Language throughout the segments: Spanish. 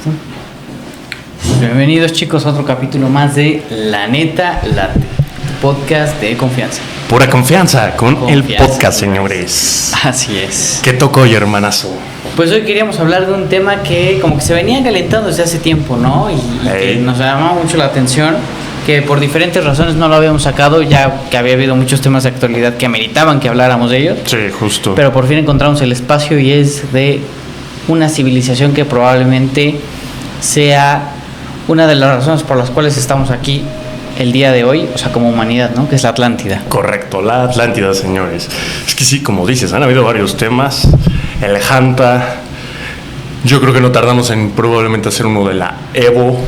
¿Listo? Bienvenidos chicos a otro capítulo más de La Neta Late, podcast de confianza. Pura confianza con el podcast, señores. Así es. ¿Qué tocó hoy, hermanazo? Pues hoy queríamos hablar de un tema que como que se venía calentando desde hace tiempo, ¿no? Y que nos llamaba mucho la atención, que por diferentes razones no lo habíamos sacado, ya que había habido muchos temas de actualidad que ameritaban que habláramos de ellos. Sí, justo. Pero por fin encontramos el espacio y es de una civilización que probablemente sea una de las razones por las cuales estamos aquí el día de hoy, o sea, como humanidad, ¿no? Que es la Atlántida. Correcto, la Atlántida, señores. Es que sí, como dices, han habido varios temas. El Hanta. Yo creo que no tardamos en probablemente hacer uno de la Evo.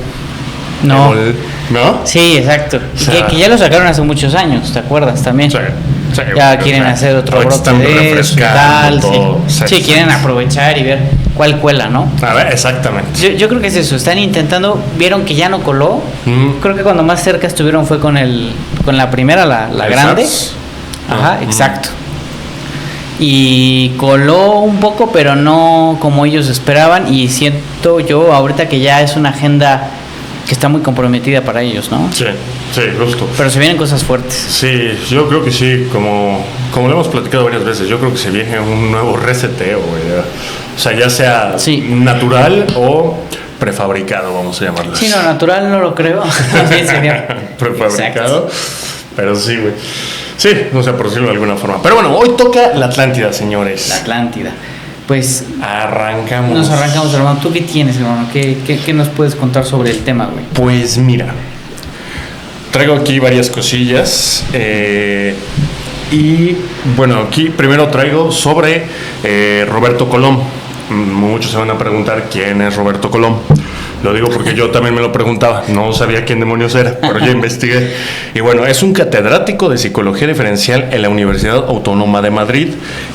No. ¿No? Sí, exacto. O sea, que ya lo sacaron hace muchos años, ¿te acuerdas también? Sí. Sí, ya quieren hacer otro brote de eso y tal. Sí, quieren aprovechar y ver cuál cuela, ¿no? A ver, exactamente. Yo creo que es eso. Están intentando, vieron que ya no coló. Creo que cuando más cerca estuvieron fue con la primera, la grande. Ajá, exacto. Y coló un poco, pero no como ellos esperaban. Y siento yo ahorita que ya es una agenda que está muy comprometida para ellos, ¿no? Sí, justo. Pero se vienen cosas fuertes. Sí, yo creo que sí, como lo hemos platicado varias veces, yo creo que se viene un nuevo reseteo, güey. O sea, ya sea natural o prefabricado, vamos a llamarlo. Sí, no, natural no lo creo. También sería prefabricado. Exacto. Pero sí, güey. Sí, no sé, por decirlo de alguna forma. Pero bueno, hoy toca la Atlántida, señores. La Atlántida. Pues arrancamos. Nos arrancamos, hermano. ¿Tú qué tienes, hermano? ¿Qué nos puedes contar sobre el tema, güey? Pues mira, traigo aquí varias cosillas. Y bueno, aquí primero traigo sobre Roberto Colom. Muchos se van a preguntar quién es Roberto Colom. Lo digo porque yo también me lo preguntaba, no sabía quién demonios era, pero yo investigué. Y bueno, es un catedrático de Psicología Diferencial en la Universidad Autónoma de Madrid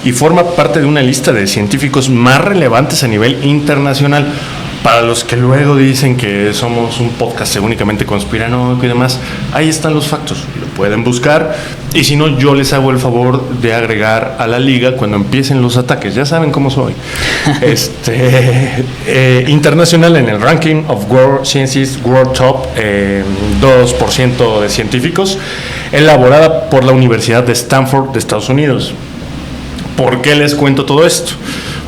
y forma parte de una lista de científicos más relevantes a nivel internacional. Para los que luego dicen que somos un podcast únicamente conspiranoico y demás, ahí están los factos, lo pueden buscar. Y si no, yo les hago el favor de agregar a la liga cuando empiecen los ataques. Ya saben cómo soy. Internacional en el Ranking of World Sciences World Top 2% de científicos, elaborada por la Universidad de Stanford de Estados Unidos. ¿Por qué les cuento todo esto?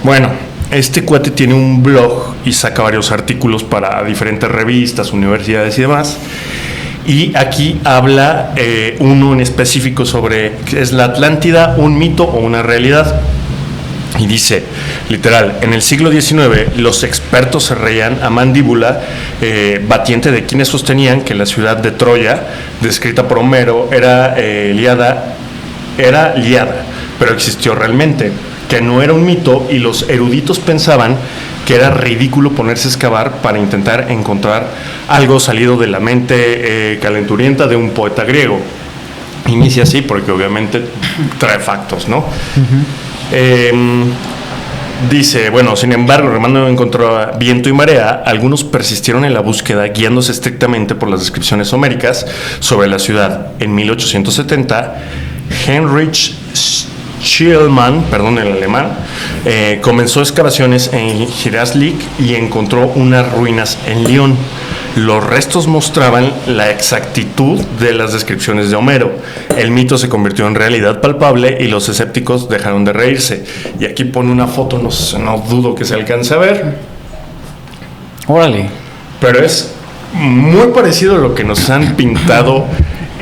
Bueno, este cuate tiene un blog y saca varios artículos para diferentes revistas, universidades y demás. Y aquí habla uno en específico sobre ¿es la Atlántida un mito o una realidad? Y dice, literal, en el siglo XIX los expertos se reían a mandíbula batiente de quienes sostenían que la ciudad de Troya, descrita por Homero, era liada, pero existió realmente, que no era un mito, y los eruditos pensaban que era ridículo ponerse a excavar para intentar encontrar algo salido de la mente calenturienta de un poeta griego. Inicia así porque obviamente trae factos, ¿no? Dice, bueno, sin embargo, remando encontró viento y marea, algunos persistieron en la búsqueda guiándose estrictamente por las descripciones homéricas sobre la ciudad. En 1870, Heinrich Schliemann, perdón el alemán, comenzó excavaciones en Giraslik y encontró unas ruinas en Lyon. Los restos mostraban la exactitud de las descripciones de Homero. El mito se convirtió en realidad palpable y los escépticos dejaron de reírse. Y aquí pone una foto, no dudo que se alcance a ver. Órale. Pero es muy parecido a lo que nos han pintado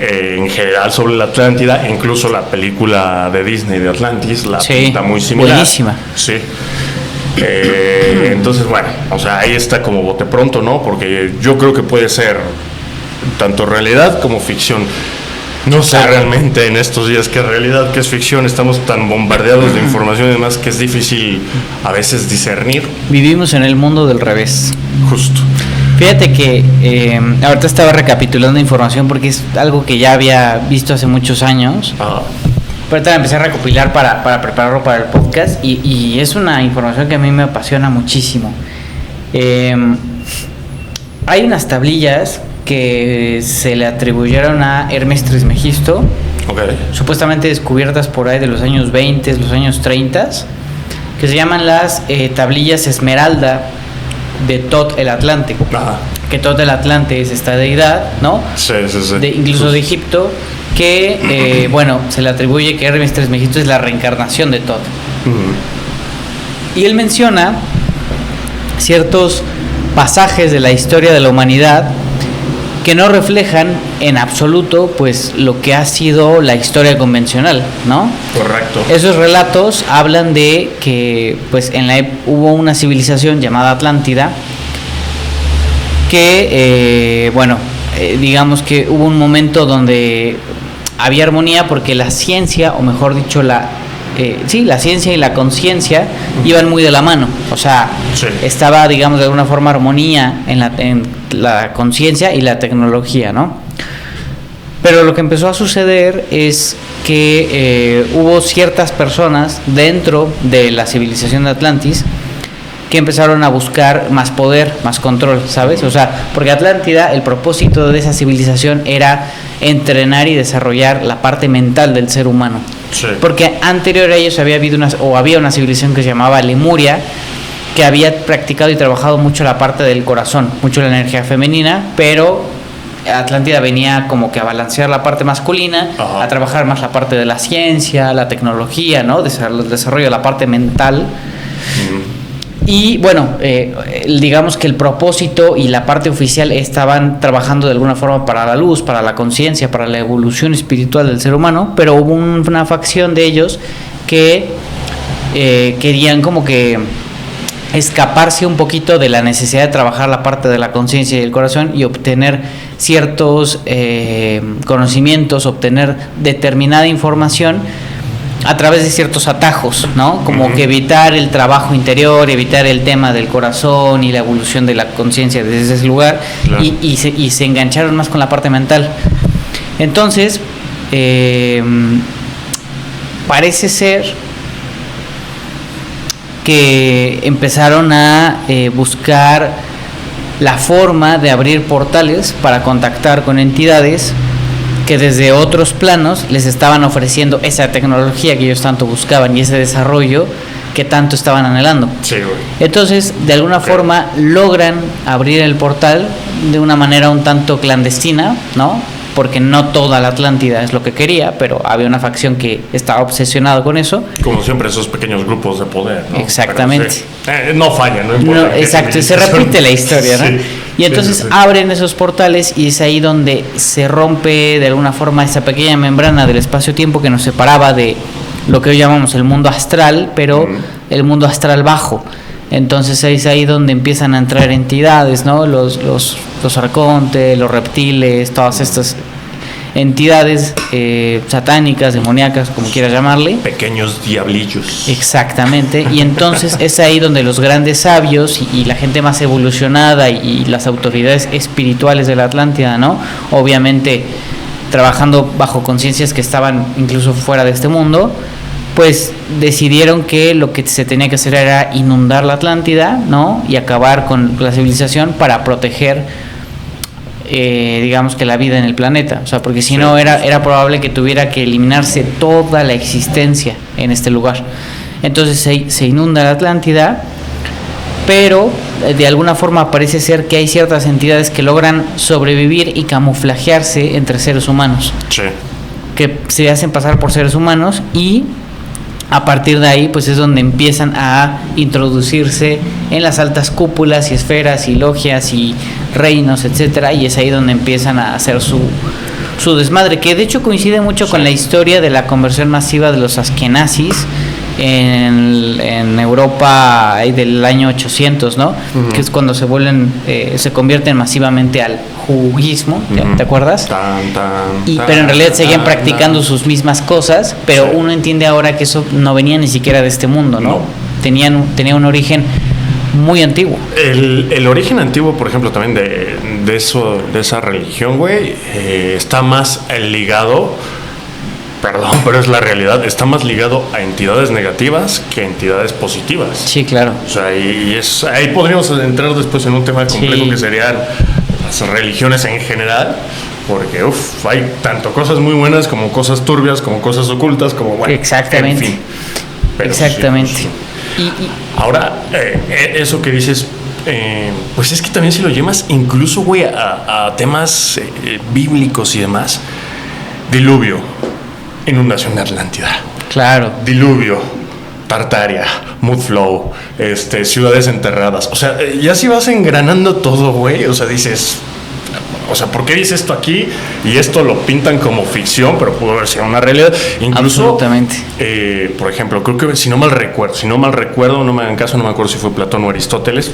en general sobre la Atlántida, incluso la película de Disney de Atlantis la pinta muy similar. Buenísima. Sí. Entonces, bueno, o sea, ahí está como bote pronto, ¿no? Porque yo creo que puede ser tanto realidad como ficción. No sé realmente en estos días qué es realidad, qué es ficción. Estamos tan bombardeados de información y demás que es difícil a veces discernir. Vivimos en el mundo del revés. Justo. Fíjate que ahorita estaba recapitulando información porque es algo que ya había visto hace muchos años. Pero ahorita empecé a recopilar para prepararlo para el podcast y es una información que a mí me apasiona muchísimo. Hay unas tablillas que se le atribuyeron a Hermes Trismegisto, supuestamente descubiertas por ahí de los años 20, los años 30, que se llaman las tablillas Esmeralda, de Tot el Atlante. Ajá. Que Tot el Atlante es esta deidad, ¿no? Sí. Incluso de Egipto, que, bueno, se le atribuye que Hermes Trismegisto es la reencarnación de Tot. Y él menciona ciertos pasajes de la historia de la humanidad que no reflejan en absoluto pues lo que ha sido la historia convencional, ¿no? Correcto. Esos relatos hablan de que pues hubo una civilización llamada Atlántida que digamos que hubo un momento donde había armonía porque la ciencia, o mejor dicho la ciencia y la conciencia iban muy de la mano. O sea, estaba, digamos, de alguna forma armonía en la conciencia y la tecnología, ¿no? Pero lo que empezó a suceder es que hubo ciertas personas dentro de la civilización de Atlantis que empezaron a buscar más poder, más control, ¿sabes? O sea, porque Atlántida, el propósito de esa civilización era entrenar y desarrollar la parte mental del ser humano. Sí. Porque anterior a ellos había una civilización que se llamaba Lemuria, que había practicado y trabajado mucho la parte del corazón, mucho la energía femenina, pero Atlántida venía como que a balancear la parte masculina, a trabajar más la parte de la ciencia, la tecnología, ¿no? El desarrollo de la parte mental. Y bueno, digamos que el propósito y la parte oficial estaban trabajando de alguna forma para la luz, para la conciencia, para la evolución espiritual del ser humano, pero hubo una facción de ellos que querían como que escaparse un poquito de la necesidad de trabajar la parte de la conciencia y el corazón y obtener ciertos conocimientos, obtener determinada información a través de ciertos atajos, ¿no? Como que evitar el trabajo interior, evitar el tema del corazón y la evolución de la conciencia desde ese lugar. Claro. Y se engancharon más con la parte mental. Entonces, parece ser que empezaron a buscar la forma de abrir portales para contactar con entidades que desde otros planos les estaban ofreciendo esa tecnología que ellos tanto buscaban y ese desarrollo que tanto estaban anhelando. Sí, güey. Entonces, de alguna forma logran abrir el portal de una manera un tanto clandestina, ¿no? Porque no toda la Atlántida es lo que quería, pero había una facción que estaba obsesionada con eso. Como siempre, esos pequeños grupos de poder, ¿no? Exactamente. Sí. No fallan, no importa. No, exacto, se repite la historia, ¿no? Sí. Y entonces abren esos portales y es ahí donde se rompe de alguna forma esa pequeña membrana del espacio-tiempo que nos separaba de lo que hoy llamamos el mundo astral, pero el mundo astral bajo. Entonces es ahí donde empiezan a entrar entidades, ¿no? Los arcontes, los reptiles, todas estas entidades satánicas, demoníacas, como quieras llamarle. Pequeños diablillos. Exactamente. Y entonces es ahí donde los grandes sabios y la gente más evolucionada y las autoridades espirituales de la Atlántida, ¿no? Obviamente trabajando bajo conciencias que estaban incluso fuera de este mundo, pues decidieron que lo que se tenía que hacer era inundar la Atlántida, ¿no? Y acabar con la civilización para proteger, digamos que la vida en el planeta. O sea, porque si no era probable que tuviera que eliminarse toda la existencia en este lugar. Entonces se inunda la Atlántida, pero de alguna forma parece ser que hay ciertas entidades que logran sobrevivir y camuflajearse entre seres humanos. Sí. Que se hacen pasar por seres humanos y a partir de ahí pues es donde empiezan a introducirse en las altas cúpulas y esferas y logias y reinos, etcétera, y es ahí donde empiezan a hacer su desmadre, que de hecho coincide mucho con la historia de la conversión masiva de los askenazis en Europa del año 800, ¿no? Que es cuando se convierten masivamente al judaísmo, ¿te acuerdas? Pero en realidad seguían practicando sus mismas cosas, pero uno entiende ahora que eso no venía ni siquiera de este mundo, ¿no? Tenía un origen muy antiguo. El origen antiguo, por ejemplo, también de esa religión, güey, está más ligado. Perdón, pero es la realidad. Está más ligado a entidades negativas que a entidades positivas. Sí, claro. O sea, ahí podríamos entrar después en un tema complejo que serían las religiones en general, porque hay tanto cosas muy buenas como cosas turbias, como cosas ocultas, como bueno. Exactamente. En fin. Pero exactamente. Ahora, eso que dices pues es que también si lo llevas incluso, güey, a temas bíblicos y demás. Diluvio, inundación de Atlántida. Claro. Diluvio, Tartaria, Mudflow, ciudades enterradas. O sea, ya si vas engranando todo, güey, o sea, dices... O sea, ¿por qué dice esto aquí? Y esto lo pintan como ficción, pero pudo haber sido una realidad. Incluso, absolutamente. Por ejemplo, creo que si no mal recuerdo, no me hagan caso, no me acuerdo si fue Platón o Aristóteles.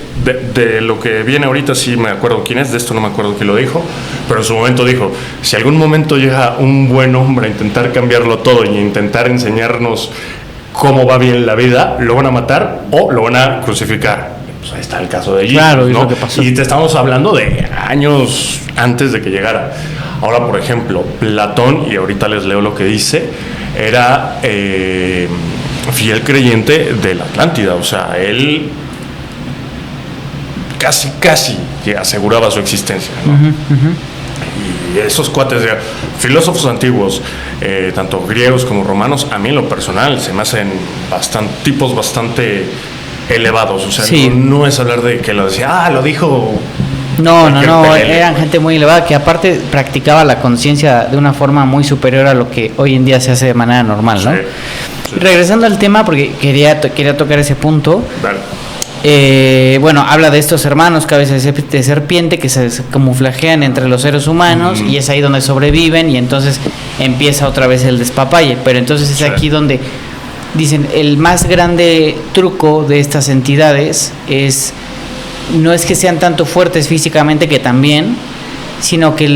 De lo que viene ahorita sí me acuerdo quién es, de esto no me acuerdo quién lo dijo, pero en su momento dijo, si algún momento llega un buen hombre a intentar cambiarlo todo y a intentar enseñarnos cómo va bien la vida, lo van a matar o lo van a crucificar. Pues ahí está el caso de Jesus, claro, ¿no? Lo que pasó. Y te estamos hablando de años antes de que llegara. Ahora, por ejemplo, Platón, y ahorita les leo lo que dice, era fiel creyente de la Atlántida. O sea, él casi aseguraba su existencia, ¿no? Y esos cuates, filósofos antiguos, tanto griegos como romanos, a mí en lo personal se me hacen tipos bastante elevados. O sea, sí. no es hablar de que lo decía, lo dijo. No, eran gente muy elevada que aparte practicaba la conciencia de una forma muy superior a lo que hoy en día se hace de manera normal, ¿no? Sí. Regresando al tema, porque quería tocar ese punto. Vale. Bueno, habla de estos hermanos cabezas de serpiente que se camuflajean entre los seres humanos y es ahí donde sobreviven y entonces empieza otra vez el despapalle. Pero entonces es aquí donde dicen el más grande truco de estas entidades no es que sean tanto fuertes físicamente, que también, sino que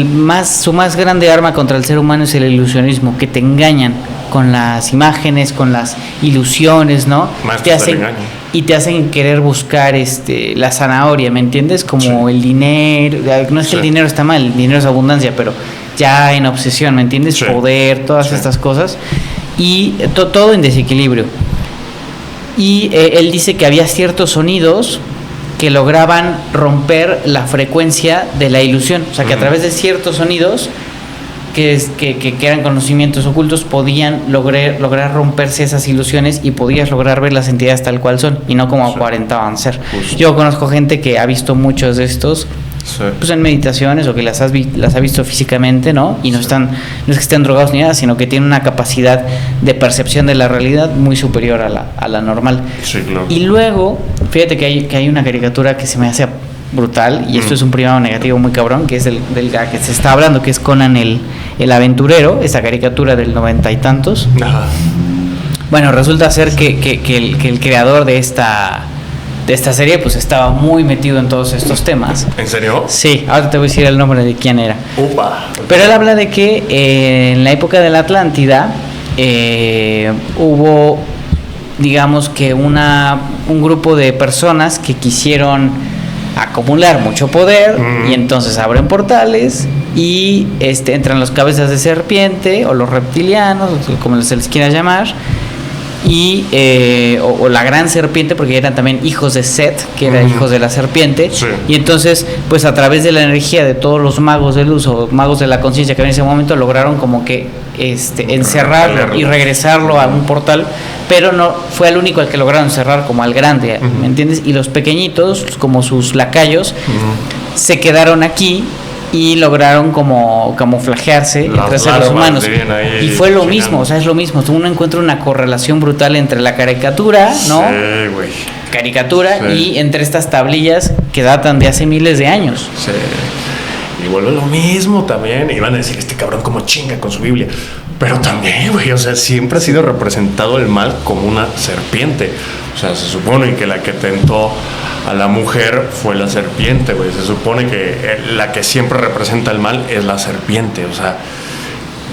su más grande arma contra el ser humano es el ilusionismo, que te engañan con las imágenes, con las ilusiones, ¿no? Te hacen querer buscar la zanahoria, ¿me entiendes? Como el dinero, no es que el dinero está mal, el dinero es abundancia, pero ya en obsesión, ¿me entiendes? Sí. Poder, todas estas cosas, y todo en desequilibrio. Y él dice que había ciertos sonidos que lograban romper la frecuencia de la ilusión, o sea, que a través de ciertos sonidos que eran conocimientos ocultos podían lograr romperse esas ilusiones y podías lograr ver las entidades tal cual son y no como aparentaban ser. Justo. Yo conozco gente que ha visto muchos de estos pues en meditaciones o que las ha visto físicamente, ¿no? Y no es que estén drogados ni nada, sino que tienen una capacidad de percepción de la realidad muy superior a la normal. Sí, claro. Y luego, fíjate que hay una caricatura que se me hace brutal, y esto es un primado negativo muy cabrón, que es del que se está hablando, que es Conan el aventurero, esa caricatura del 90 y tantos. Ajá. Bueno, resulta ser que el creador de esta serie pues estaba muy metido en todos estos temas. ¿En serio? Sí, ahora te voy a decir el nombre de quién era. Upa. Pero él habla de que en la época de la Atlántida hubo, digamos que un grupo de personas que quisieron acumular mucho poder y entonces abren portales y entran los cabezas de serpiente o los reptilianos, como se les quiera llamar, y o la gran serpiente, porque eran también hijos de Set, que eran hijos de la serpiente. Sí. Y entonces pues a través de la energía de todos los magos de luz o magos de la conciencia que en ese momento lograron como que encerrarlo y regresarlo a un portal, pero no fue el único al que lograron cerrar como al grande, ¿me entiendes? Y los pequeñitos, como sus lacayos, se quedaron aquí y lograron como camuflajearse entre seres humanos. Y fue lo mismo, o sea, es lo mismo. Uno encuentra una correlación brutal entre la caricatura, ¿no? Sí, güey. Caricatura, sí. Y entre estas tablillas que datan de hace miles de años. Sí. Y vuelve lo mismo también. Y van a decir, este cabrón como chinga con su Biblia. Pero también, güey, o sea, siempre ha sido representado el mal como una serpiente. O sea, se supone que la que tentó a la mujer fue la serpiente, güey. Se supone que la que siempre representa el mal es la serpiente. O sea,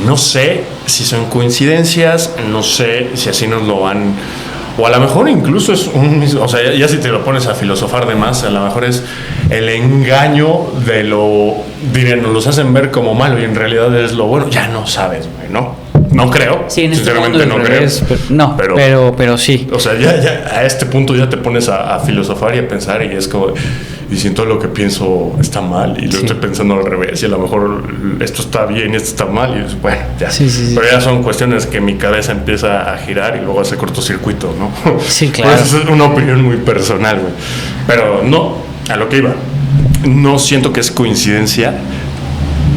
no sé si son coincidencias, no sé si así nos lo van... O a lo mejor incluso es o sea, ya si te lo pones a filosofar de más, a lo mejor es el engaño de nos los hacen ver como malo y en realidad es lo bueno. Ya no sabes, güey, ¿no? No creo. Sí, en este sinceramente mundo no revés, creo. Pero sí. O sea, ya a este punto ya te pones a filosofar y a pensar y es como... Y siento lo que pienso está mal y lo estoy pensando al revés y a lo mejor esto está bien y esto está mal y bueno, ya. Sí. Pero ya son cuestiones que mi cabeza empieza a girar y luego hace cortocircuito, ¿no? Sí, claro. Pues es una opinión muy personal, güey. Pero no, A lo que iba. No siento que es coincidencia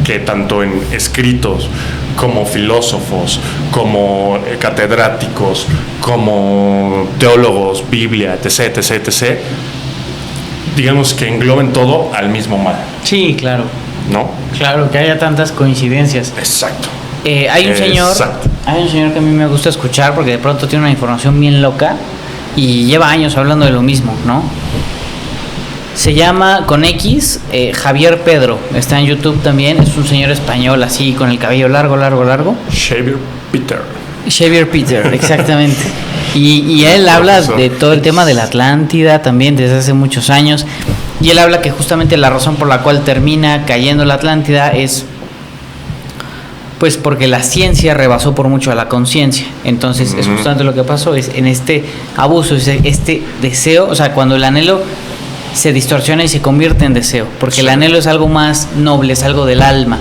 que tanto en escritos como filósofos, como catedráticos, como teólogos, Biblia, etc., etc., digamos que engloben todo al mismo mal. Sí, claro. ¿No? Claro, que haya tantas coincidencias. Exacto. Hay un señor que a mí me gusta escuchar porque de pronto tiene una información bien loca y lleva años hablando de lo mismo, ¿no? Se llama con X Javier Pedro, está en YouTube también, es un señor español así con el cabello largo. Xavier Peter, exactamente. Y él habla de todo el tema de la Atlántida también desde hace muchos años. Y él habla que justamente la razón por la cual termina cayendo la Atlántida es pues porque la ciencia rebasó por mucho a la conciencia. Entonces es justamente lo que pasó, es en este abuso, este deseo, o sea, cuando el anhelo se distorsiona y se convierte en deseo, porque el anhelo es algo más noble, es algo del alma.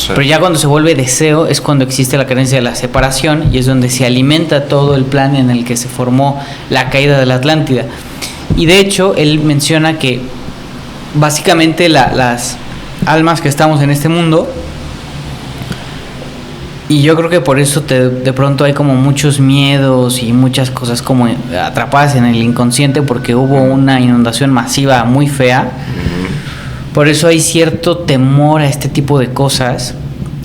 Pero ya cuando se vuelve deseo es cuando existe la creencia de la separación y es donde se alimenta todo el plan en el que se formó la caída de la Atlántida. Y de hecho él menciona que básicamente las almas que estamos en este mundo, y yo creo que por eso de pronto hay como muchos miedos y muchas cosas como atrapadas en el inconsciente porque hubo una inundación masiva muy fea. Por eso hay cierto temor a este tipo de cosas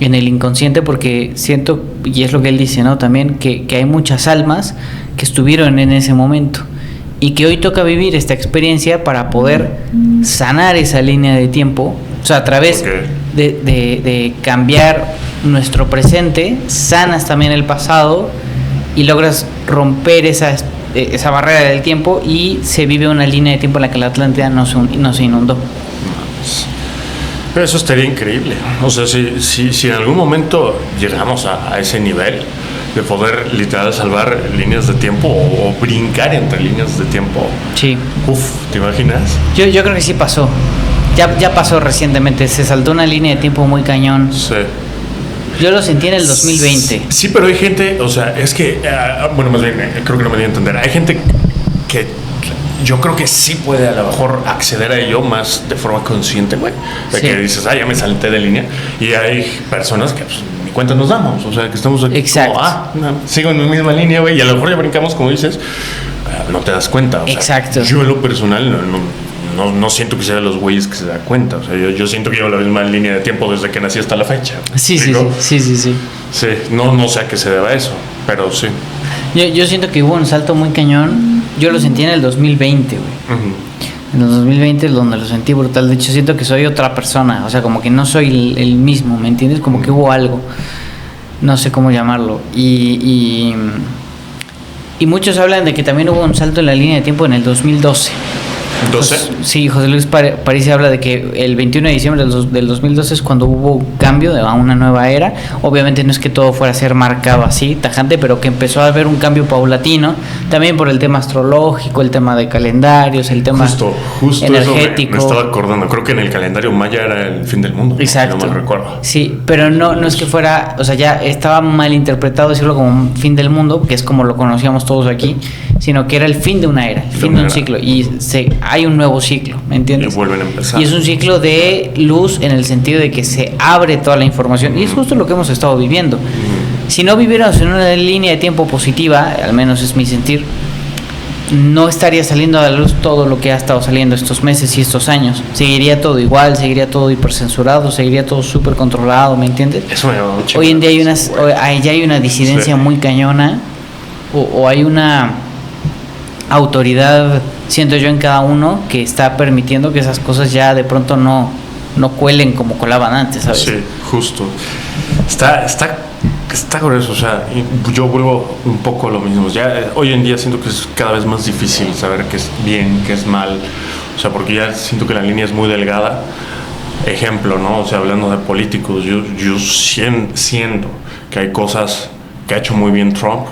en el inconsciente porque siento, y es lo que él dice, ¿no? También que hay muchas almas que estuvieron en ese momento y que hoy toca vivir esta experiencia para poder sanar esa línea de tiempo, o sea, a través de cambiar nuestro presente, sanas también el pasado y logras romper esa barrera del tiempo y se vive una línea de tiempo en la que la Atlántida no se inundó. Pero eso estaría increíble. O sea, si en algún momento llegamos a ese nivel de poder literal salvar líneas de tiempo o brincar entre líneas de tiempo. Sí. ¿Te imaginas? Yo creo que sí pasó. Ya pasó recientemente. Se saltó una línea de tiempo muy cañón. Sí. Yo lo sentí en el 2020. Sí, pero hay gente, o sea, es que, bueno, más bien, creo que no me di a entender. Hay gente que yo creo que sí puede a lo mejor acceder a ello más de forma consciente, güey. De que dices, ya me salté de línea. Y hay personas que pues, ni cuenta nos damos, o sea, que estamos aquí. Exacto. Como, sigo en mi misma línea, güey. Y a lo mejor ya brincamos, como dices, no te das cuenta. O exacto. Sea, yo en lo personal no siento que sea de los güeyes que se da cuenta. O sea, yo siento que llevo la misma línea de tiempo desde que nací hasta la fecha. Sí. Sí, no sé a qué se deba eso, pero sí. Yo siento que hubo un salto muy cañón. Yo lo sentí en el 2020, güey. En el 2020 es donde lo sentí brutal. De hecho, siento que soy otra persona. O sea, como que no soy el mismo, ¿me entiendes? Como que hubo algo. No sé cómo llamarlo. Y muchos hablan de que también hubo un salto en la línea de tiempo en el 2012. ¿12? Sí, José Luis París habla de que el 21 de diciembre del 2012 es cuando hubo un cambio a una nueva era. Obviamente no es que todo fuera a ser marcado así, tajante, pero que empezó a haber un cambio paulatino, también por el tema astrológico, el tema de calendarios, el tema justo energético. Me estaba acordando, creo que en el calendario maya era el fin del mundo. Exacto. No me recuerdo. Sí, pero no es que fuera, o sea, ya estaba mal interpretado decirlo como un fin del mundo, que es como lo conocíamos todos aquí, sino que era el fin de una era, el fin de un ciclo, y hay un nuevo ciclo, ¿me entiendes? Y vuelven a empezar. Y es un ciclo de luz en el sentido de que se abre toda la información, y es justo lo que hemos estado viviendo. Si no viviéramos en una línea de tiempo positiva, al menos es mi sentir, no estaría saliendo a la luz todo lo que ha estado saliendo estos meses y estos años. Seguiría todo igual, seguiría todo hipercensurado, seguiría todo súper controlado, ¿me entiendes? Eso me llama mucho. Hoy en día hay una disidencia muy cañona, o hay una autoridad, siento yo, en cada uno que está permitiendo que esas cosas ya de pronto no cuelen como colaban antes, ¿sabes? Sí, justo. Está grueso, o sea, yo vuelvo un poco a lo mismo. Ya hoy en día siento que es cada vez más difícil saber qué es bien, qué es mal. O sea, porque ya siento que la línea es muy delgada. Ejemplo, ¿no? O sea, hablando de políticos, yo siento que hay cosas que ha hecho muy bien Trump.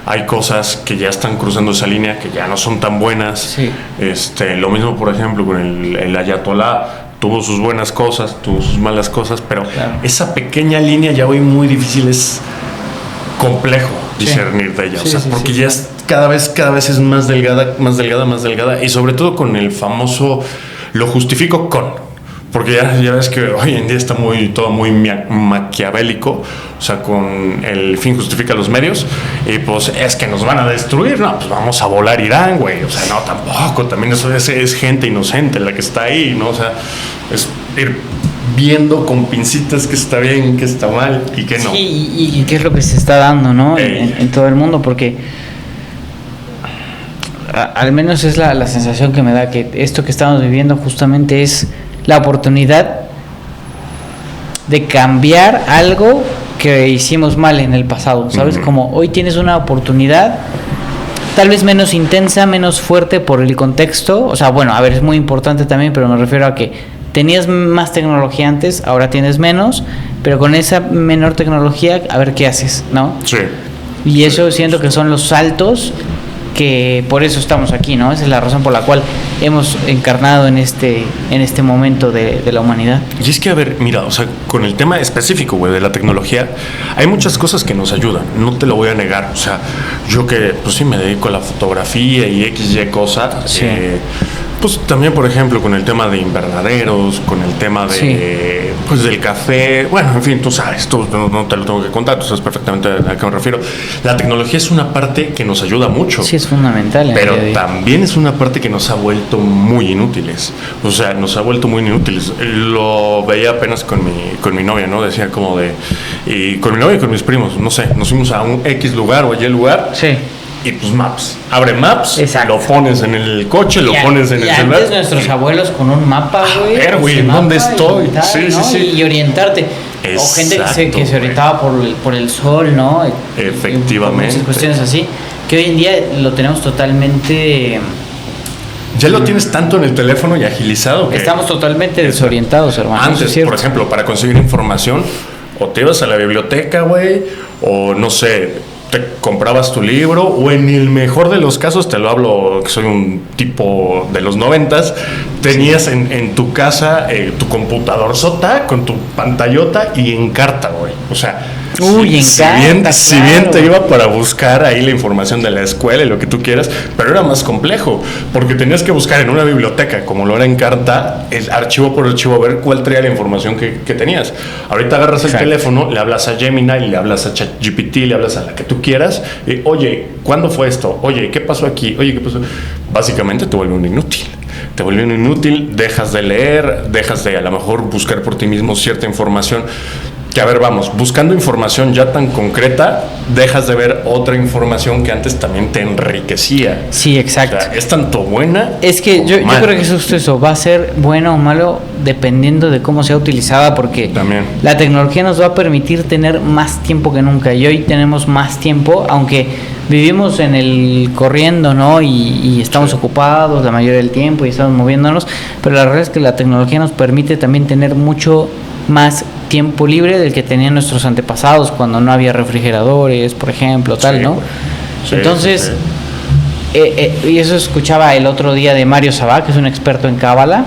Hay cosas que ya están cruzando esa línea, que ya no son tan buenas. Sí. Lo mismo, por ejemplo, con el Ayatolá. Tuvo sus buenas cosas, tuvo sus malas cosas, pero claro, esa pequeña línea ya hoy muy difícil, es complejo discernir de ella. O sea, porque ya es cada vez es más delgada, y sobre todo con el famoso, lo justifico con... Porque ya ves que hoy en día está todo muy maquiavélico, o sea, con el fin justifica los medios, y pues es que nos van a destruir, no, pues vamos a volar Irán, güey, o sea, no, tampoco, también eso es gente inocente la que está ahí, ¿no? O sea, es ir viendo con pincitas qué está bien, qué está mal y qué no. Sí, y qué es lo que se está dando, ¿no? En todo el mundo, porque al menos es la sensación que me da, que esto que estamos viviendo justamente es la oportunidad de cambiar algo que hicimos mal en el pasado, ¿sabes? Como hoy tienes una oportunidad, tal vez menos intensa, menos fuerte por el contexto, o sea, bueno, a ver, es muy importante también, pero me refiero a que tenías más tecnología antes, ahora tienes menos, pero con esa menor tecnología, a ver qué haces, ¿no? Sí. Y eso siento que son los saltos que por eso estamos aquí, ¿no? Esa es la razón por la cual hemos encarnado en este momento de la humanidad. Y es que, a ver, mira, o sea, con el tema específico, güey, de la tecnología, hay muchas cosas que nos ayudan, no te lo voy a negar. O sea, yo que, pues sí, me dedico a la fotografía y XY cosas, sí. Pues también, por ejemplo, con el tema de invernaderos, con el tema de, pues del café, bueno, en fin, tú sabes, tú no te lo tengo que contar, tú sabes perfectamente a qué me refiero. La tecnología es una parte que nos ayuda mucho. Sí, es fundamental. Pero también es una parte que nos ha vuelto muy inútiles. O sea, nos ha vuelto muy inútiles. Lo veía apenas con mi novia, ¿no? Decía como de... Y con mi novia y con mis primos, no sé, nos fuimos a un X lugar o a Y lugar. Sí. Y pues Maps, abre Maps, exacto. Lo pones en el coche, lo pones en el celular. Antes nuestros abuelos con un mapa, güey. A ver, güey, ¿dónde estoy? Tal, sí, ¿no? sí. Y orientarte. Exacto, o gente que se orientaba por el sol, ¿no? Efectivamente. Muchas cuestiones así, que hoy en día lo tenemos totalmente... Ya lo tienes tanto en el teléfono y agilizado que... Estamos totalmente desorientados, hermano. Antes, por ejemplo, para conseguir información, o te ibas a la biblioteca, güey, o no sé... te comprabas tu libro, o en el mejor de los casos, te lo hablo que soy un tipo de los 90s, tenías en tu casa tu computador sota con tu pantallota y en carta, güey. O sea, si bien te iba para buscar ahí la información de la escuela y lo que tú quieras, pero era más complejo, porque tenías que buscar en una biblioteca, como lo era en carta, el archivo por archivo, a ver cuál traía la información que tenías. Ahorita agarras el teléfono, le hablas a Gemini, le hablas a ChatGPT, le hablas a la que tú quieras, y, oye, ¿cuándo fue esto? Oye, ¿qué pasó aquí? Oye, ¿qué pasó? Básicamente te vuelve un inútil. Te vuelve un inútil, dejas de leer, dejas de a lo mejor buscar por ti mismo cierta información. Que a ver, vamos, buscando información ya tan concreta, dejas de ver otra información que antes también te enriquecía. Sí, exacto. O sea, es tanto buena. Es que yo creo que eso va a ser bueno o malo dependiendo de cómo sea utilizada, porque también la tecnología nos va a permitir tener más tiempo que nunca, y hoy tenemos más tiempo, aunque vivimos en el corriendo, ¿no? Y estamos ocupados la mayoría del tiempo y estamos moviéndonos, pero la verdad es que la tecnología nos permite también tener mucho más tiempo libre del que tenían nuestros antepasados cuando no había refrigeradores, por ejemplo, tal, ¿no? Sí, entonces, y eso escuchaba el otro día de Mario Sabá, que es un experto en cábala.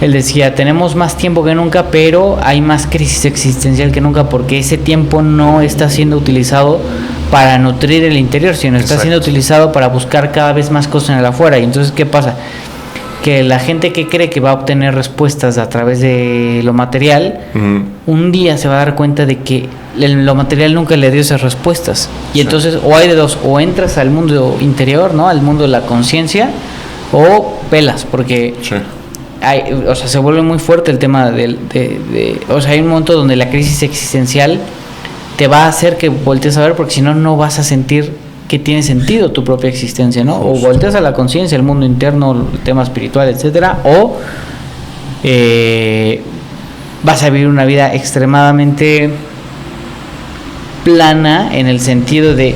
Él decía, tenemos más tiempo que nunca, pero hay más crisis existencial que nunca, porque ese tiempo no está siendo utilizado para nutrir el interior, sino está siendo utilizado para buscar cada vez más cosas en el afuera. Y entonces, ¿qué pasa? Que la gente que cree que va a obtener respuestas a través de lo material, un día se va a dar cuenta de que lo material nunca le dio esas respuestas. Y entonces, o hay de dos, o entras al mundo interior, ¿no? Al mundo de la conciencia, o pelas, porque o sea, se vuelve muy fuerte el tema o sea, hay un momento donde la crisis existencial te va a hacer que voltees a ver, porque si no, no vas a sentir que tiene sentido tu propia existencia, ¿no? O volteas a la conciencia, el mundo interno, el tema espiritual, etcétera, o vas a vivir una vida extremadamente plana, en el sentido de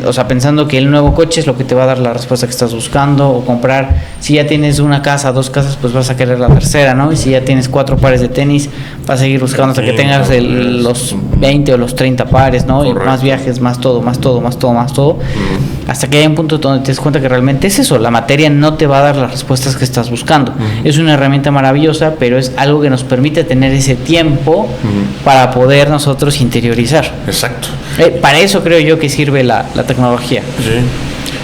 o sea, pensando que el nuevo coche es lo que te va a dar la respuesta que estás buscando, o comprar, si ya tienes una casa, 2 casas, pues vas a querer la tercera, ¿no? Y si ya tienes 4 pares de tenis, vas a seguir buscando hasta que tengas los 20 o los 30 pares, ¿no? Correcto. Y más viajes, más todo, hasta que hay un punto donde te das cuenta que realmente es eso, la materia no te va a dar las respuestas que estás buscando. Es una herramienta maravillosa, pero es algo que nos permite tener ese tiempo para poder nosotros interiorizar. Exacto. Para eso creo yo que sirve la tecnología. Sí.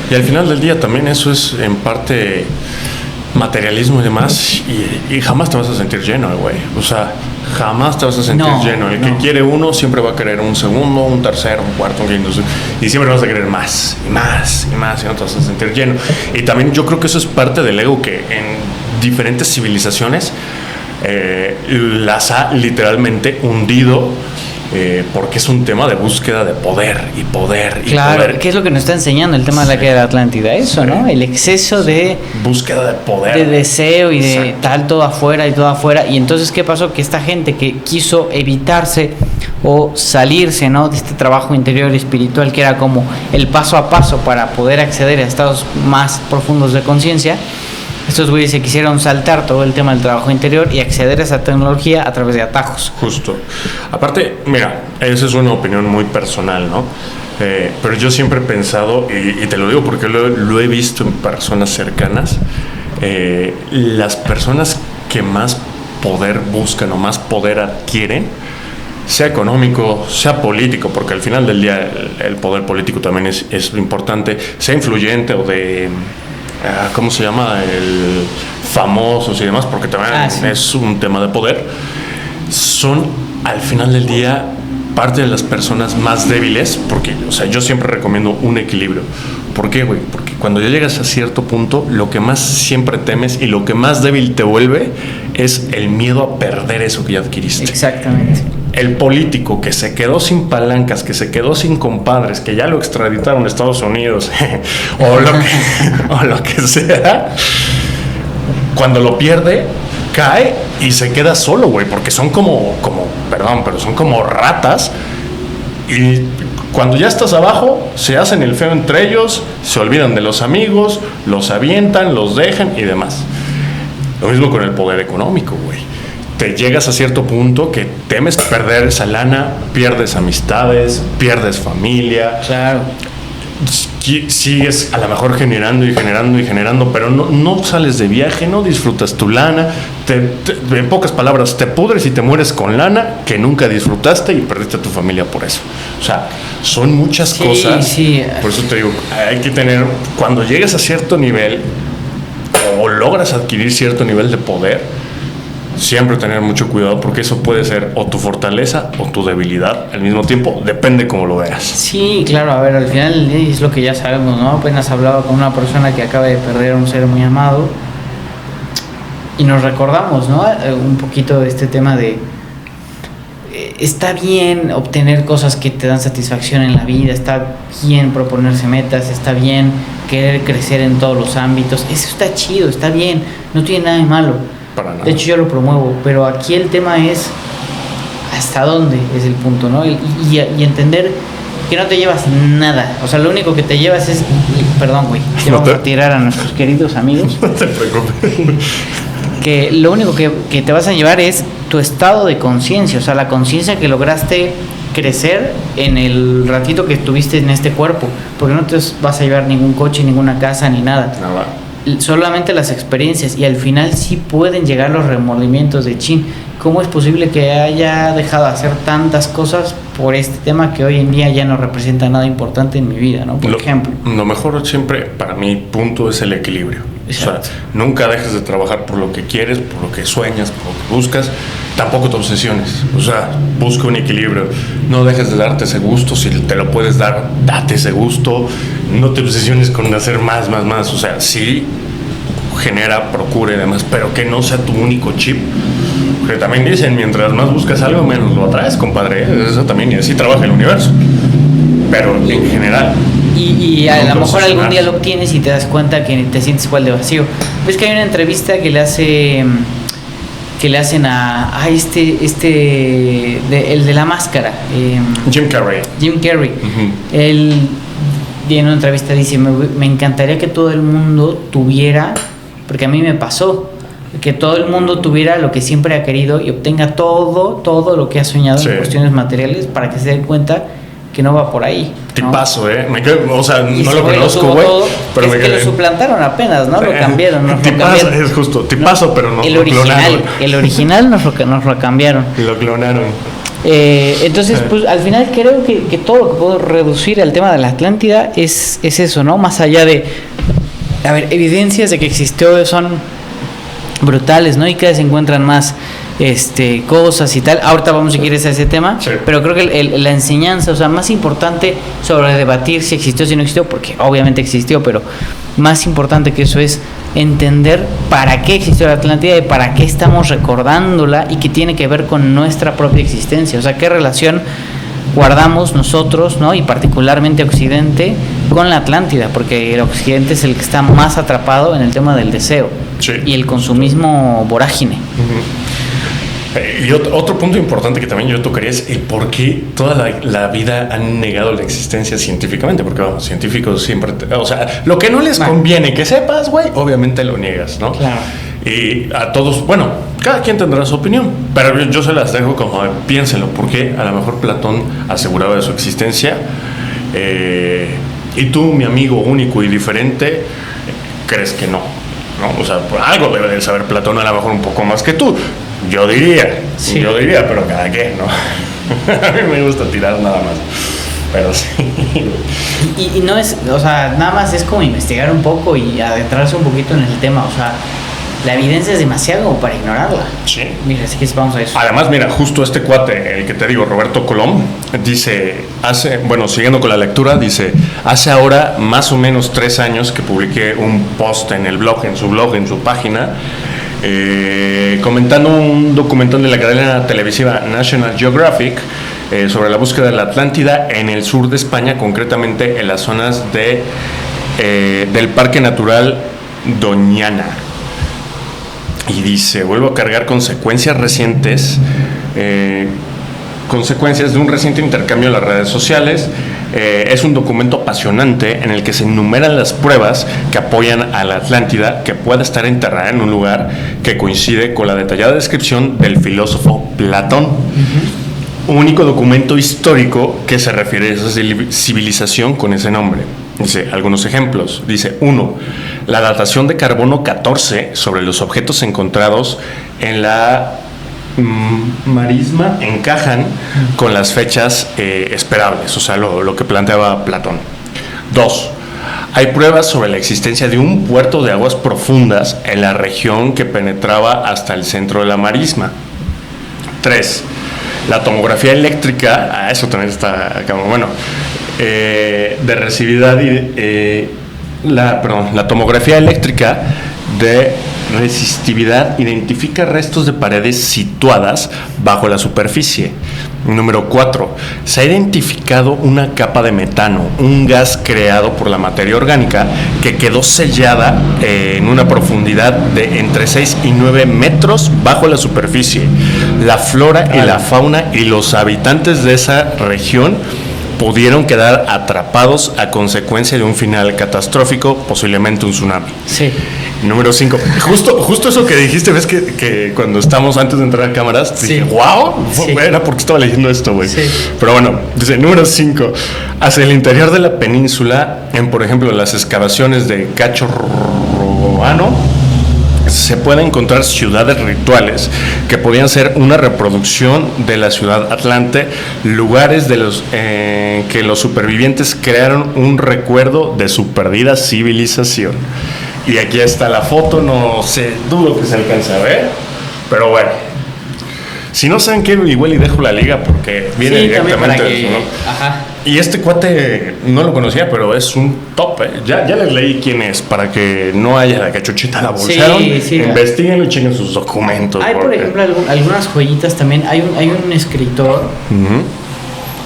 Y al final del día también eso es en parte materialismo y demás, y jamás te vas a sentir lleno, güey. O sea, jamás te vas a sentir lleno. El que quiere uno siempre va a querer un segundo, un tercero, un cuarto, un quinto, y siempre vas a querer más y más y más, y no te vas a sentir lleno. Y también yo creo que eso es parte del ego que en diferentes civilizaciones las ha literalmente hundido, porque es un tema de búsqueda de poder y poder y claro, poder. ¿qué es lo que nos está enseñando el tema de la caída de Atlántida? Eso, sí, ¿no? El exceso de búsqueda de poder, de deseo y de tal, todo afuera y todo afuera. Y entonces, ¿qué pasó? Que esta gente que quiso evitarse o salirse, ¿no?, de este trabajo interior espiritual, que era como el paso a paso para poder acceder a estados más profundos de conciencia, estos güeyes se quisieron saltar todo el tema del trabajo interior y acceder a esa tecnología a través de atajos. Justo. Aparte, mira, esa es una opinión muy personal, ¿no? Pero yo siempre he pensado, y te lo digo porque lo he visto en personas cercanas, las personas que más poder buscan o más poder adquieren, sea económico, sea político, porque al final del día el poder político también es importante, sea influyente o de... ¿cómo se llama? El famosos y demás, porque también es un tema de poder. Son al final del día parte de las personas más débiles, porque, o sea, yo siempre recomiendo un equilibrio. ¿Por qué, güey? Porque cuando ya llegas a cierto punto, lo que más siempre temes y lo que más débil te vuelve es el miedo a perder eso que ya adquiriste. Exactamente. El político que se quedó sin palancas, que se quedó sin compadres, que ya lo extraditaron a Estados Unidos o lo que sea, cuando lo pierde, cae y se queda solo, güey, porque son son como ratas, y cuando ya estás abajo, se hacen el feo entre ellos, se olvidan de los amigos, los avientan, los dejan y demás. Lo mismo con el poder económico, güey. Te llegas a cierto punto que temes perder esa lana, pierdes amistades, pierdes familia. Claro. Sigues a lo mejor generando, pero no sales de viaje, no disfrutas tu lana. En pocas palabras, te pudres y te mueres con lana que nunca disfrutaste y perdiste a tu familia por eso. O sea, son muchas cosas. Sí. Por eso te digo, hay que tener, cuando llegues a cierto nivel o logras adquirir cierto nivel de poder, siempre tener mucho cuidado, porque eso puede ser o tu fortaleza o tu debilidad al mismo tiempo, depende cómo lo veas. Sí, claro, a ver, al final es lo que ya sabemos, ¿no? Apenas hablaba con una persona que acaba de perder a un ser muy amado y nos recordamos, ¿no?, un poquito de este tema de está bien obtener cosas que te dan satisfacción en la vida, está bien proponerse metas, está bien querer crecer en todos los ámbitos, eso está chido, está bien, no tiene nada de malo. De hecho, yo lo promuevo, pero aquí el tema es hasta dónde es el punto, ¿no? Y entender que no te llevas nada. O sea, lo único que te llevas es... Perdón, güey. Que vamos a tirar a nuestros queridos amigos. No te preocupes. Que lo único que te vas a llevar es tu estado de conciencia. O sea, la conciencia que lograste crecer en el ratito que estuviste en este cuerpo. Porque no te vas a llevar ningún coche, ninguna casa, ni nada. Nada. Solamente las experiencias, y al final sí pueden llegar los remordimientos de chin, ¿cómo es posible que haya dejado de hacer tantas cosas por este tema que hoy en día ya no representa nada importante en mi vida, ¿no? Por ejemplo. Lo mejor siempre, para mi punto, es el equilibrio. Exacto. O sea, nunca dejes de trabajar por lo que quieres, por lo que sueñas, por lo que buscas. Tampoco te obsesiones. O sea, busca un equilibrio. No dejes de darte ese gusto. Si te lo puedes dar, date ese gusto. No te obsesiones con hacer más. O sea, sí, genera, procura y demás, pero que no sea tu único chip. Porque también dicen, mientras más buscas algo, menos lo atraes, compadre. Eso también, y así trabaja el universo. Pero en general. Y a lo mejor algún día lo obtienes y te das cuenta que te sientes igual de vacío. Ves que hay una entrevista que le hacen a el de la máscara, Jim Carrey. Uh-huh. Él en una entrevista dice, me encantaría que todo el mundo tuviera, porque a mí me pasó, que todo el mundo tuviera lo que siempre ha querido y obtenga todo lo que ha soñado en cuestiones materiales, para que se den cuenta que no va por ahí, ¿no? Tipazo, o sea, y no lo conozco, güey, pero es que lo suplantaron apenas, ¿no? Lo cambiaron, nos lo cambiaron. Es justo, tipazo, pero no lo clonaron. El original nos lo cambiaron. Lo clonaron. Entonces, pues al final creo que todo lo que puedo reducir al tema de la Atlántida es eso, ¿no? Más allá de, a ver, evidencias de que existió son brutales, ¿no? Y cada vez se encuentran más cosas y tal. Ahorita vamos, si quieres, a ese tema, sí. Pero creo que la enseñanza, o sea, más importante sobre debatir si existió, si no existió, porque obviamente existió, pero más importante que eso es entender para qué existió la Atlántida y para qué estamos recordándola, y que tiene que ver con nuestra propia existencia, o sea, qué relación guardamos nosotros, ¿no? Y particularmente Occidente con la Atlántida, porque el Occidente es el que está más atrapado en el tema del deseo, sí, y el consumismo vorágine. Uh-huh. Y otro punto importante que también yo tocaría es el por qué toda la vida han negado la existencia científicamente, porque vamos, científicos siempre, o sea, lo que no les conviene que sepas, güey, obviamente lo niegas, ¿no? Claro. Y a todos, bueno, cada quien tendrá su opinión, pero yo se las dejo como, piénsenlo, porque a lo mejor Platón aseguraba de su existencia, y tú, mi amigo único y diferente, crees que no, ¿no? O sea, por algo debe de saber Platón, a lo mejor un poco más que tú. Yo diría, pero cada quien, ¿no? A mí me gusta tirar nada más, pero sí. Y no es, o sea, nada más es como investigar un poco y adentrarse un poquito en el tema, o sea, la evidencia es demasiado como para ignorarla. Sí. Mira, así que vamos a eso. Además, mira, justo este cuate, el que te digo, Roberto Colom, dice, siguiendo con la lectura, dice, hace ahora más o menos 3 años que publiqué un post en su página, comentando un documental de la cadena televisiva National Geographic sobre la búsqueda de la Atlántida en el sur de España, concretamente en las zonas del Parque Natural Doñana. Y dice, vuelvo a cargar consecuencias de un reciente intercambio en las redes sociales. Es un documento apasionante en el que se enumeran las pruebas que apoyan a la Atlántida, que pueda estar enterrada en un lugar que coincide con la detallada descripción del filósofo Platón. Uh-huh. Único documento histórico que se refiere a esa civilización con ese nombre. Dice, algunos ejemplos. Dice, 1. La datación de carbono 14 sobre los objetos encontrados en la marisma encajan con las fechas esperables, o sea, lo que planteaba Platón. 2. Hay pruebas sobre la existencia de un puerto de aguas profundas en la región que penetraba hasta el centro de la marisma. 3. La tomografía eléctrica, eso también está como bueno, de resistividad la tomografía eléctrica de resistividad identifica restos de paredes situadas bajo la superficie. Número 4. Se ha identificado una capa de metano, un gas creado por la materia orgánica que quedó sellada en una profundidad de entre 6 y 9 metros bajo la superficie. La flora y la fauna y los habitantes de esa región pudieron quedar atrapados a consecuencia de un final catastrófico, posiblemente un tsunami. Sí. Número 5. Justo eso que dijiste, ves que cuando estamos antes de entrar a cámaras, sí, dije, wow, sí, era porque estaba leyendo esto, güey. Sí. Pero bueno, dice, número 5. Hacia el interior de la península, por ejemplo, las excavaciones de Cacho Romano, se pueden encontrar ciudades rituales que podían ser una reproducción de la ciudad Atlante, lugares de los que los supervivientes crearon un recuerdo de su perdida civilización. Y aquí está la foto, no sé, dudo que se alcance a ver, pero bueno. Si no saben qué, igual y dejo la liga porque viene directamente de eso, ¿no? Ajá. Y este cuate no lo conocía, pero es un top, ¿eh? Ya les leí quién es, para que no haya la cachuchita la bolsearon. Sí, investiguen y chequen sus documentos. Hay, por ejemplo, algunas joyitas también. Hay un escritor,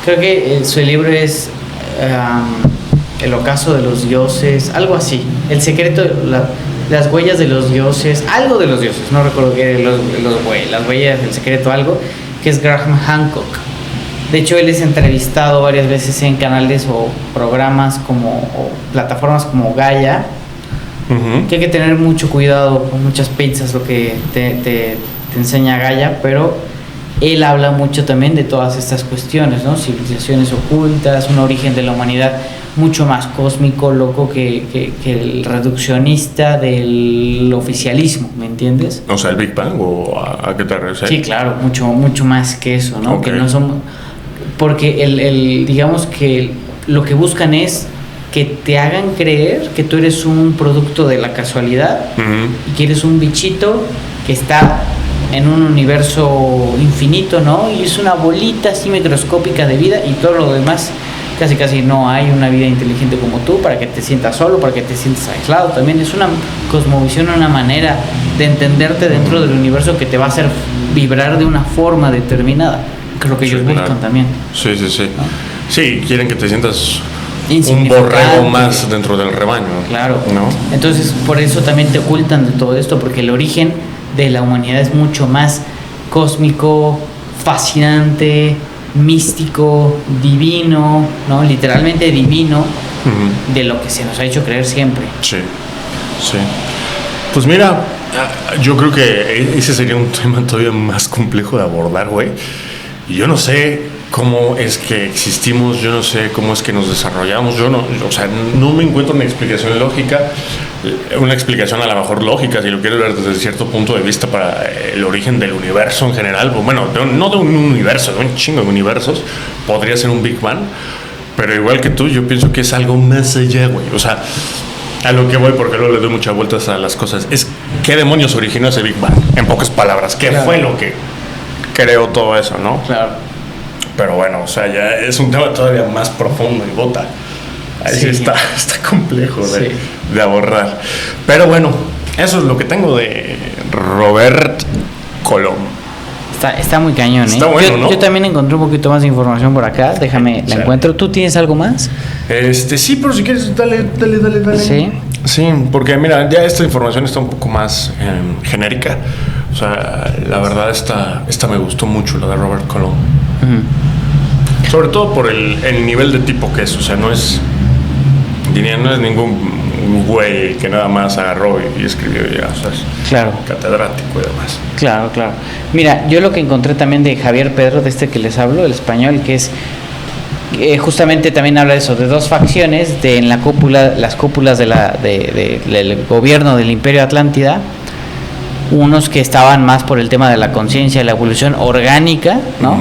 creo que su libro es El ocaso de los dioses, algo así. El secreto, las huellas de los dioses, algo de los dioses, no recuerdo qué, las huellas del secreto, algo, que es Graham Hancock. De hecho, él es entrevistado varias veces en canales o programas o plataformas como Gaia, que hay que tener mucho cuidado, con muchas pinzas lo que te enseña Gaia, pero él habla mucho también de todas estas cuestiones, ¿no? Civilizaciones ocultas, un origen de la humanidad mucho más cósmico, loco, que el reduccionista del oficialismo, ¿me entiendes? O sea, el Big Bang, ¿o a qué te refieres? Sí, claro, mucho más que eso, ¿no? Okay. Que no somos, porque digamos que lo que buscan es que te hagan creer que tú eres un producto de la casualidad y que eres un bichito que está en un universo infinito, ¿no? Y es una bolita así microscópica de vida y todo lo demás casi no hay una vida inteligente como tú para que te sientas solo, para que te sientas aislado. También es una cosmovisión, una manera de entenderte dentro del universo que te va a hacer vibrar de una forma determinada, que es lo que ellos buscan también. Sí. ¿No? Sí, quieren que te sientas un borrego más dentro del rebaño. Claro. ¿No? Entonces, por eso también te ocultan de todo esto, porque el origen de la humanidad es mucho más cósmico, fascinante, místico, divino, ¿no? Literalmente divino, de lo que se nos ha hecho creer siempre. Sí. Pues mira, yo creo que ese sería un tema todavía más complejo de abordar, güey. Y yo no sé cómo es que existimos, yo no sé cómo es que nos desarrollamos, no me encuentro una explicación lógica, una explicación a lo mejor lógica, si lo quiero ver desde cierto punto de vista para el origen del universo en general, bueno, no de un universo, de un chingo de universos, podría ser un Big Bang, pero igual que tú, yo pienso que es algo más allá, güey, o sea, a lo que voy, porque luego le doy muchas vueltas a las cosas, es ¿qué demonios originó ese Big Bang? En pocas palabras, ¿qué fue lo que creó todo eso, no? Claro. Pero bueno, o sea, ya es un tema todavía más profundo y bota. Ahí sí está complejo de abordar. Pero bueno, eso es lo que tengo de Robert Colom. Está muy cañón, ¿eh? Está bueno, ¿no? Yo también encontré un poquito más de información por acá. Déjame, la encuentro. ¿Tú tienes algo más? Sí, pero si quieres, dale. Sí, porque mira, ya esta información está un poco más genérica. O sea, la verdad esta me gustó mucho, la de Robert Colom. Sobre todo por el nivel de tipo que es. O sea, no es ningún güey que nada más agarró y escribió ya. O sea, es catedrático y demás. Claro. Mira, yo lo que encontré también de Javier Pedro, de este que les hablo, el español, que es justamente también habla de eso, de dos facciones en la cúpula, las cúpulas del gobierno del Imperio Atlántida. Unos que estaban más por el tema de la conciencia, la evolución orgánica, ¿no?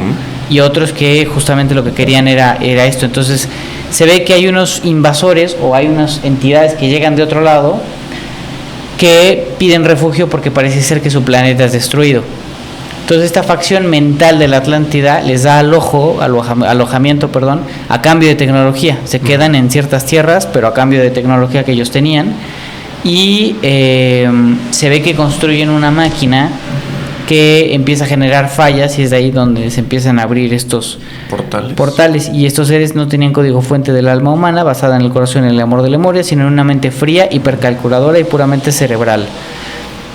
Y otros que justamente lo que querían era esto. Entonces se ve que hay unos invasores o hay unas entidades que llegan de otro lado que piden refugio porque parece ser que su planeta es destruido. Entonces esta facción mental de la Atlántida les da alojamiento, a cambio de tecnología. Se quedan en ciertas tierras, pero a cambio de tecnología que ellos tenían. Y se ve que construyen una máquina que empieza a generar fallas y es de ahí donde se empiezan a abrir estos portales. Y estos seres no tenían código fuente del alma humana basada en el corazón y el amor de la memoria, sino en una mente fría, hipercalculadora y puramente cerebral,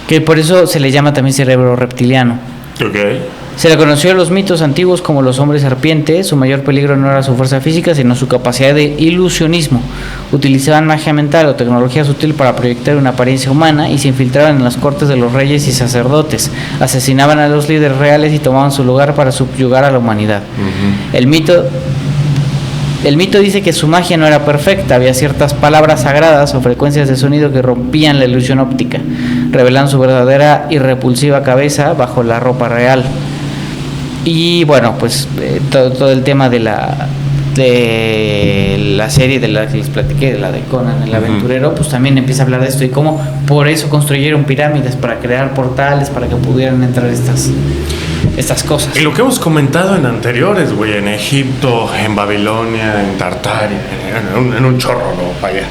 que por eso se le llama también cerebro reptiliano. Se le conoció en los mitos antiguos como los hombres serpientes. Su mayor peligro no era su fuerza física, sino su capacidad de ilusionismo. Utilizaban magia mental o tecnología sutil para proyectar una apariencia humana y se infiltraban en las cortes de los reyes y sacerdotes. Asesinaban a los líderes reales y tomaban su lugar para subyugar a la humanidad. El mito dice que su magia no era perfecta. Había ciertas palabras sagradas o frecuencias de sonido que rompían la ilusión óptica, revelando su verdadera y repulsiva cabeza bajo la ropa real. Y bueno, pues todo el tema de la serie de la que les platiqué, de la de Conan el aventurero, pues también empieza a hablar de esto y cómo por eso construyeron pirámides, para crear portales, para que pudieran entrar estas cosas. Y lo que hemos comentado en anteriores, güey, en Egipto, en Babilonia, en Tartaria, en un chorro, ¿no? Vaya.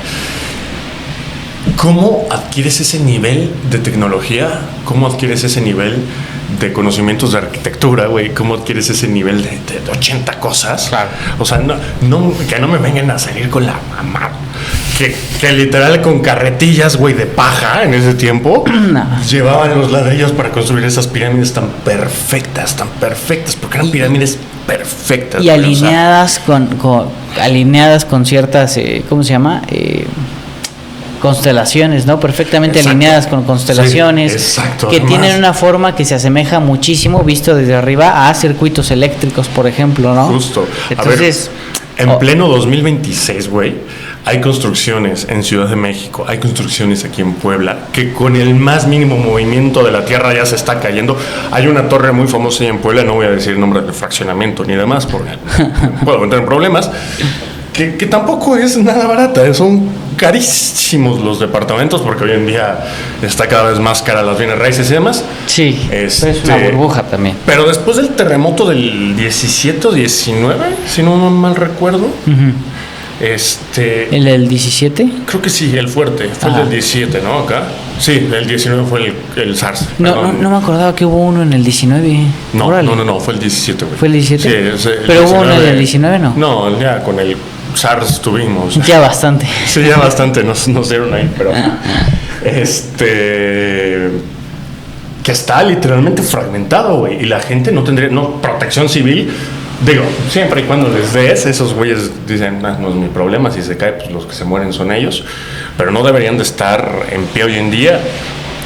¿Cómo adquieres ese nivel de tecnología? ¿Cómo adquieres ese nivel de conocimientos de arquitectura, güey? ¿Cómo adquieres ese nivel de 80 cosas? Claro. O sea, que no me vengan a salir con la mamá. Que literal con carretillas, güey, de paja en ese tiempo llevaban los ladrillos para construir esas pirámides tan perfectas, porque eran pirámides perfectas. Y alineadas con ciertas, ¿cómo se llama? constelaciones, ¿no? Perfectamente alineadas con constelaciones. Sí, exacto. Que Además, tienen una forma que se asemeja muchísimo, visto desde arriba, a circuitos eléctricos, por ejemplo, ¿no? Justo. Entonces, en pleno 2026, güey, hay construcciones en Ciudad de México, hay construcciones aquí en Puebla, que con el más mínimo movimiento de la tierra ya se está cayendo. Hay una torre muy famosa ahí en Puebla, no voy a decir el nombre del fraccionamiento ni demás, porque puedo meter en problemas, que tampoco es nada barata, son carísimos los departamentos, porque hoy en día está cada vez más cara las bienes raíces y demás. sí, es una burbuja también. Pero después del terremoto del 17 o 19, si no mal recuerdo, ¿El del 17? creo que sí, el fuerte, fue el del 17, ¿no? Acá. Sí, el 19 fue el SARS. No me acordaba que hubo uno en el 19. No, fue el 17, güey. ¿Fue el 17? Sí, pero hubo uno en el 19, ¿no? No, ya con el SARS tuvimos. Ya bastante. Sí, ya bastante nos dieron ahí, pero que está literalmente fragmentado, güey, y la gente no tendría protección civil. Digo, siempre y cuando les des, esos güeyes dicen, no es mi problema, si se cae, pues los que se mueren son ellos, pero no deberían de estar en pie hoy en día.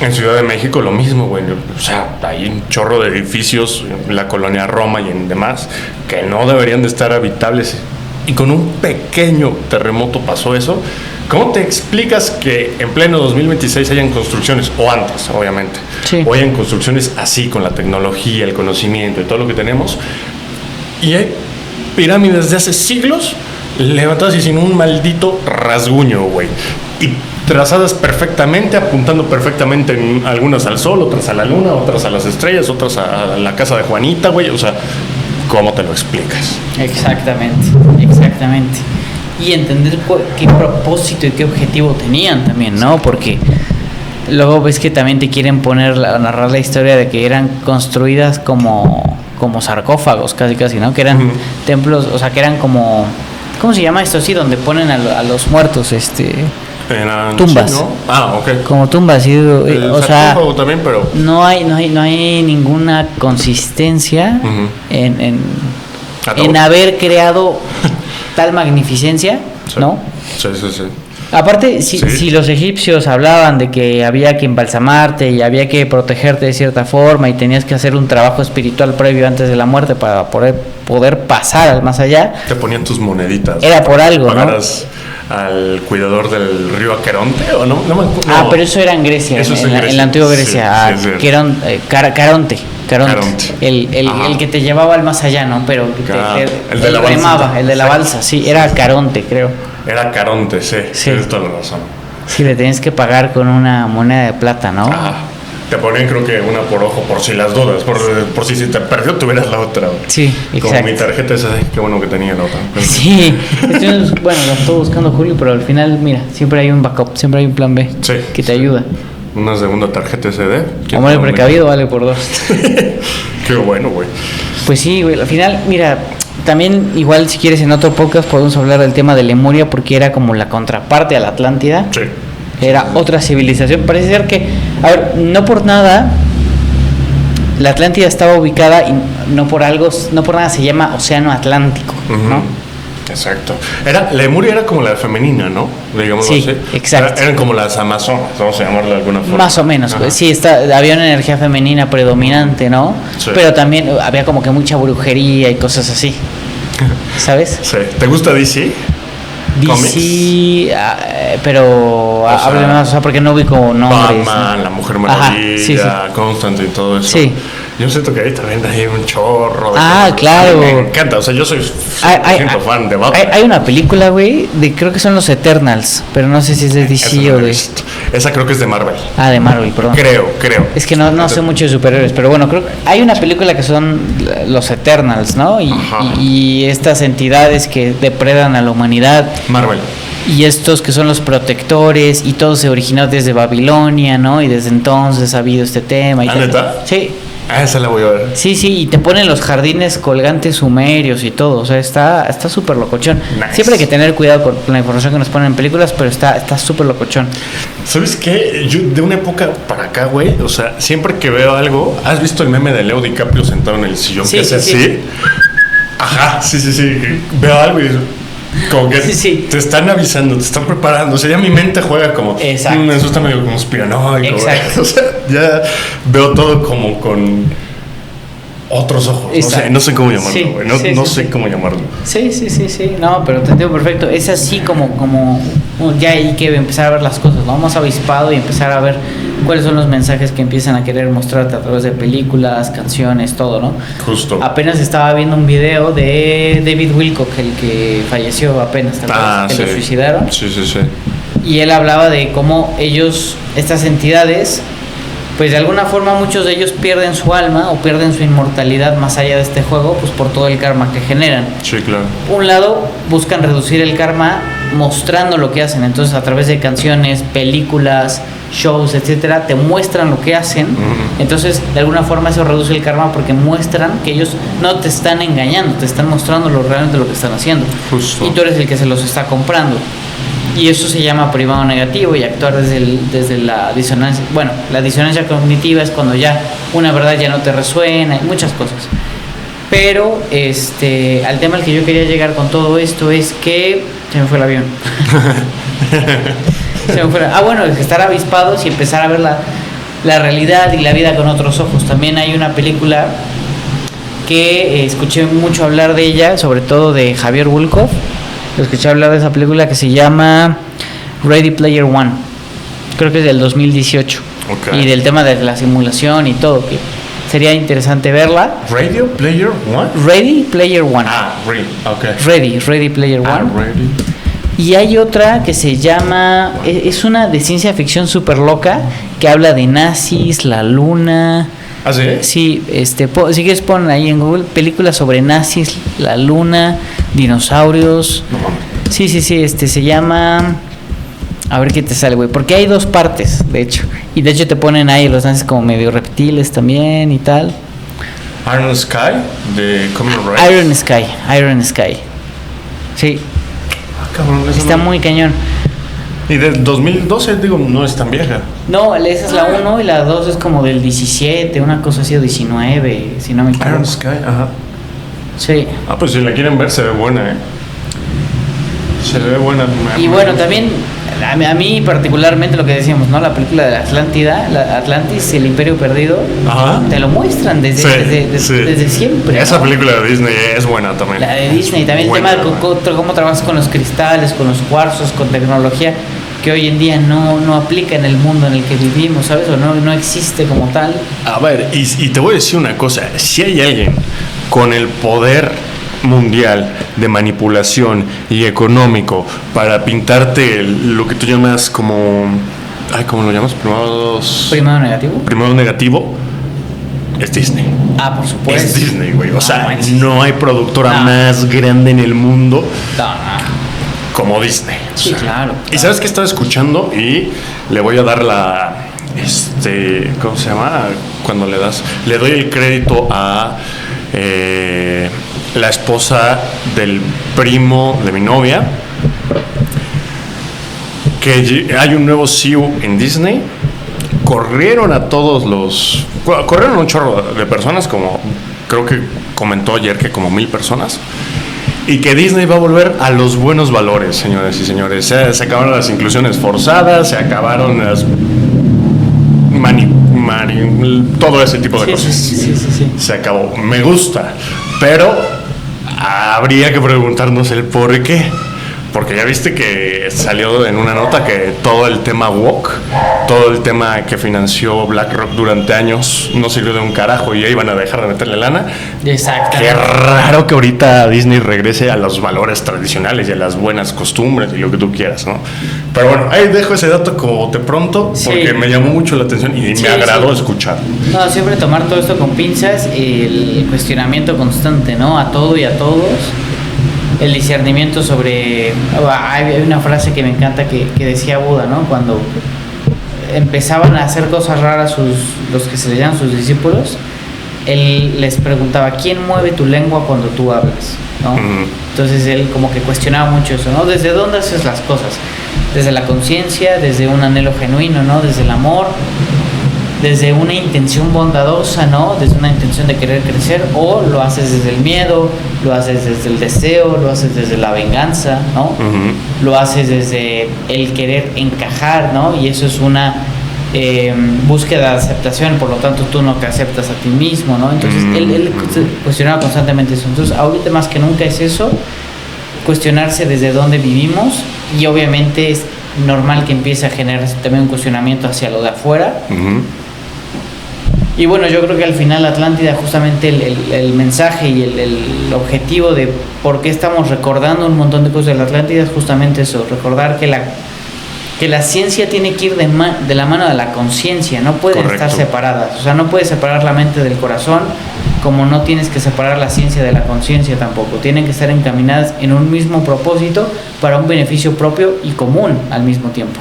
En Ciudad de México lo mismo, güey, o sea, hay un chorro de edificios en la colonia Roma y en demás que no deberían de estar habitables, y con un pequeño terremoto pasó eso. ¿Cómo te explicas que en pleno 2026 hayan construcciones, o antes, obviamente, o hayan construcciones así, con la tecnología, el conocimiento y todo lo que tenemos, y hay pirámides de hace siglos levantadas y sin un maldito rasguño, güey, y trazadas perfectamente, apuntando perfectamente, en algunas al sol, otras a la luna, otras a las estrellas, otras a la casa de Juanita, güey? O sea, ¿cómo te lo explicas? Exactamente. Y entender qué propósito y qué objetivo tenían también, ¿no? Porque luego ves que también te quieren narrar la historia de que eran construidas como sarcófagos, casi, ¿no? Que eran templos, o sea, que eran como... ¿Cómo se llama esto? Sí, donde ponen a los muertos, tumbas. ¿No? Ok. Como tumbas, sí, o sea, también, pero no hay ninguna consistencia en haber creado tal magnificencia, ¿no? Sí. Aparte, si los egipcios hablaban de que había que embalsamarte y había que protegerte de cierta forma y tenías que hacer un trabajo espiritual previo antes de la muerte para poder pasar al más allá, te ponían tus moneditas. Era por algo, ¿no? Al cuidador del río Aqueronte, ¿o no? Pero eso era en Grecia, en la antigua Grecia, Caronte. El que te llevaba al más allá, ¿no? Pero el de la balsa. El de la balsa, sí, era Caronte, creo. Era Caronte, sí. Tienes toda la razón. Sí, le tenías que pagar con una moneda de plata, ¿no? Te ponían, creo que una por ojo, por si las dudas, por si se te perdió, tuvieras la otra. Sí, exacto. Como mi tarjeta esa, qué bueno que tenía la otra. Sí, bueno, lo estoy buscando, Julio, pero al final, mira, siempre hay un backup, siempre hay un plan B que te ayuda. Una segunda tarjeta SD. Como el precavido vale por 2. Qué bueno, güey. Pues sí, güey, al final, mira, también igual si quieres en otro podcast podemos hablar del tema de Lemuria, porque era como la contraparte a la Atlántida. Sí. Era otra civilización. Parece ser que, a ver, no por nada la Atlántida estaba ubicada y no por nada se llama Océano Atlántico, ¿no? Exacto. Lemuria era como la femenina, ¿no? Digámoslo así. Exacto. Eran como las amazonas, vamos a llamarlo de alguna forma. Más o menos. Pues, sí, había una energía femenina predominante, ¿no? Sí. Pero también había como que mucha brujería y cosas así. ¿Sabes? Sí. ¿Te gusta DC? DC, pero háblame más, porque no ubico nombres. Batman, La Mujer Maravilla, Constantine y todo eso. Sí. Yo siento que ahí también hay un chorro de cosas. Claro. Me encanta, o sea, yo soy 100% fan de Batman. Hay una película, güey, creo que son los Eternals, pero no sé si es de DC o de... Esa creo que es de Marvel. De Marvel, perdón. Creo. Es que no sé mucho de superhéroes, pero bueno, creo que hay una película que son los Eternals, ¿no? Y estas entidades que depredan a la humanidad. Marvel. Y estos que son los protectores, y todo se originó desde Babilonia, ¿no? Y desde entonces ha habido este tema. ¿Neta? Sí. Esa la voy a ver. Sí, y te ponen los jardines colgantes sumerios y todo, o sea, está súper locochón. Nice. Siempre hay que tener cuidado con la información que nos ponen en películas, pero está súper locochón. ¿Sabes qué? Yo de una época para acá, güey, o sea, siempre que veo algo, ¿has visto el meme de Leo DiCaprio sentado en el sillón que hace así? Ajá, sí. Veo algo y digo, Como que te están avisando, te están preparando. O sea, ya mi mente juega como... Exacto. Eso está medio conspiranoico. Exacto. O sea, ya veo todo como con otros ojos. O sea, no sé cómo llamarlo, güey. No sé cómo llamarlo. Sí. No, pero te entiendo perfecto. Es así como ya hay que empezar a ver las cosas, ¿no? Más avispado y empezar a ver cuáles son los mensajes que empiezan a querer mostrarte a través de películas, canciones, todo, ¿no? Justo. Apenas estaba viendo un video de David Wilcock, el que falleció apenas, ¿te acuerdas? Que lo suicidaron. Sí. Y él hablaba de cómo ellos, estas entidades, pues de alguna forma muchos de ellos pierden su alma o pierden su inmortalidad más allá de este juego, pues por todo el karma que generan. Sí, claro. Por un lado, buscan reducir el karma mostrando lo que hacen. Entonces, a través de canciones, películas, shows, etcétera, te muestran lo que hacen. Entonces, de alguna forma eso reduce el karma porque muestran que ellos no te están engañando, te están mostrando realmente lo que están haciendo. Justo. Y tú eres el que se los está comprando. Y eso se llama primado negativo y actuar desde la disonancia. Bueno, la disonancia cognitiva es cuando ya una verdad ya no te resuena y muchas cosas. Pero al tema al que yo quería llegar con todo esto es que se me fue el avión. Bueno, es estar avispados y empezar a ver la realidad y la vida con otros ojos. También hay una película que escuché mucho hablar de ella, sobre todo de Javier Wolkoff. Escuché hablar de esa película que se llama Ready Player One. Creo que es del 2018. Okay. Y del tema de la simulación y todo, que sería interesante verla. ¿Radio Player One? Ready Player One. Ready Player One. Ready. Y hay otra que se llama... Es una de ciencia ficción súper loca que habla de nazis, la luna... ¿Ah, sí? Sí, si quieres ponen ahí en Google películas sobre nazis, la luna, dinosaurios. No. Sí, se llama... A ver qué te sale, güey. Porque hay dos partes, de hecho. Y de hecho te ponen ahí los nazis como medio reptiles también y tal. Iron Sky, de Common Race. Iron Sky. Sí. Ah, cabrón, está muy cañón. Y del 2012, digo, no es tan vieja. No, esa es la 1 y la 2 es como del 17, una cosa así, o 19, si no me equivoco. Iron Sky, ajá. Sí. Ah, pues si la quieren ver, se ve buena, Se ve buena. Y bueno, también, a mí particularmente lo que decíamos, ¿no? La película de la Atlántida, Atlantis, el Imperio Perdido, ajá, te lo muestran desde siempre. Esa ¿no? película de Disney es buena también. La de Disney, también buena, el tema de cómo trabajas con los cristales, con los cuarzos, con tecnología que hoy en día no aplica en el mundo en el que vivimos, ¿sabes? O no existe como tal. A ver, y te voy a decir una cosa, si hay alguien con el poder mundial de manipulación y económico para pintarte lo que tú llamas como... ¿cómo lo llamas? Primado negativo. Es Disney. Ah, por supuesto. Es Disney, güey. O sea, no hay productora más grande en el mundo como Disney. Sí, claro. Y ¿sabes qué estaba escuchando? Y le voy a dar ¿cómo se llama? Cuando le doy el crédito a la esposa del primo de mi novia, que hay un nuevo CEO en Disney. Corrieron un chorro de personas, como creo que comentó ayer que como 1,000 personas, y que Disney va a volver a los buenos valores, señores y señores. Se acabaron las inclusiones forzadas, se acabaron las todo ese tipo de cosas. Sí. Se acabó. Me gusta, pero habría que preguntarnos el por qué. Porque ya viste que salió en una nota que todo el tema woke, todo el tema que financió BlackRock durante años no sirvió de un carajo y ya iban a dejar de meterle lana. Exacto. Qué raro que ahorita Disney regrese a los valores tradicionales y a las buenas costumbres y lo que tú quieras, ¿no? Pero bueno, ahí dejo ese dato como de pronto porque me llamó mucho la atención y me agradó escuchar. No, siempre tomar todo esto con pinzas, el cuestionamiento constante, ¿no? A todo y a todos. El discernimiento sobre... Hay una frase que me encanta que decía Buda, ¿no? Cuando empezaban a hacer cosas raras los que se le llaman sus discípulos, él les preguntaba, ¿quién mueve tu lengua cuando tú hablas? ¿No? Entonces él como que cuestionaba mucho eso, ¿no? ¿Desde dónde haces las cosas? Desde la conciencia, desde un anhelo genuino, ¿no? Desde el amor. desde una intención bondadosa, ¿no? Desde una intención de querer crecer, o lo haces desde el miedo, lo haces desde el deseo, lo haces desde la venganza, ¿no? Lo haces desde el querer encajar, ¿no? Y eso es una búsqueda de aceptación, por lo tanto tú no te aceptas a ti mismo, ¿no? Entonces él cuestionaba constantemente eso. Entonces ahorita más que nunca es eso, cuestionarse desde dónde vivimos, y obviamente es normal que empiece a generarse también un cuestionamiento hacia lo de afuera. Y bueno, yo creo que al final Atlántida, justamente el mensaje y el objetivo de por qué estamos recordando un montón de cosas de la Atlántida es justamente eso, recordar que la ciencia tiene que ir de la mano de la conciencia, no pueden estar separadas. O sea, no puedes separar la mente del corazón, como no tienes que separar la ciencia de la conciencia tampoco. Tienen que estar encaminadas en un mismo propósito para un beneficio propio y común al mismo tiempo.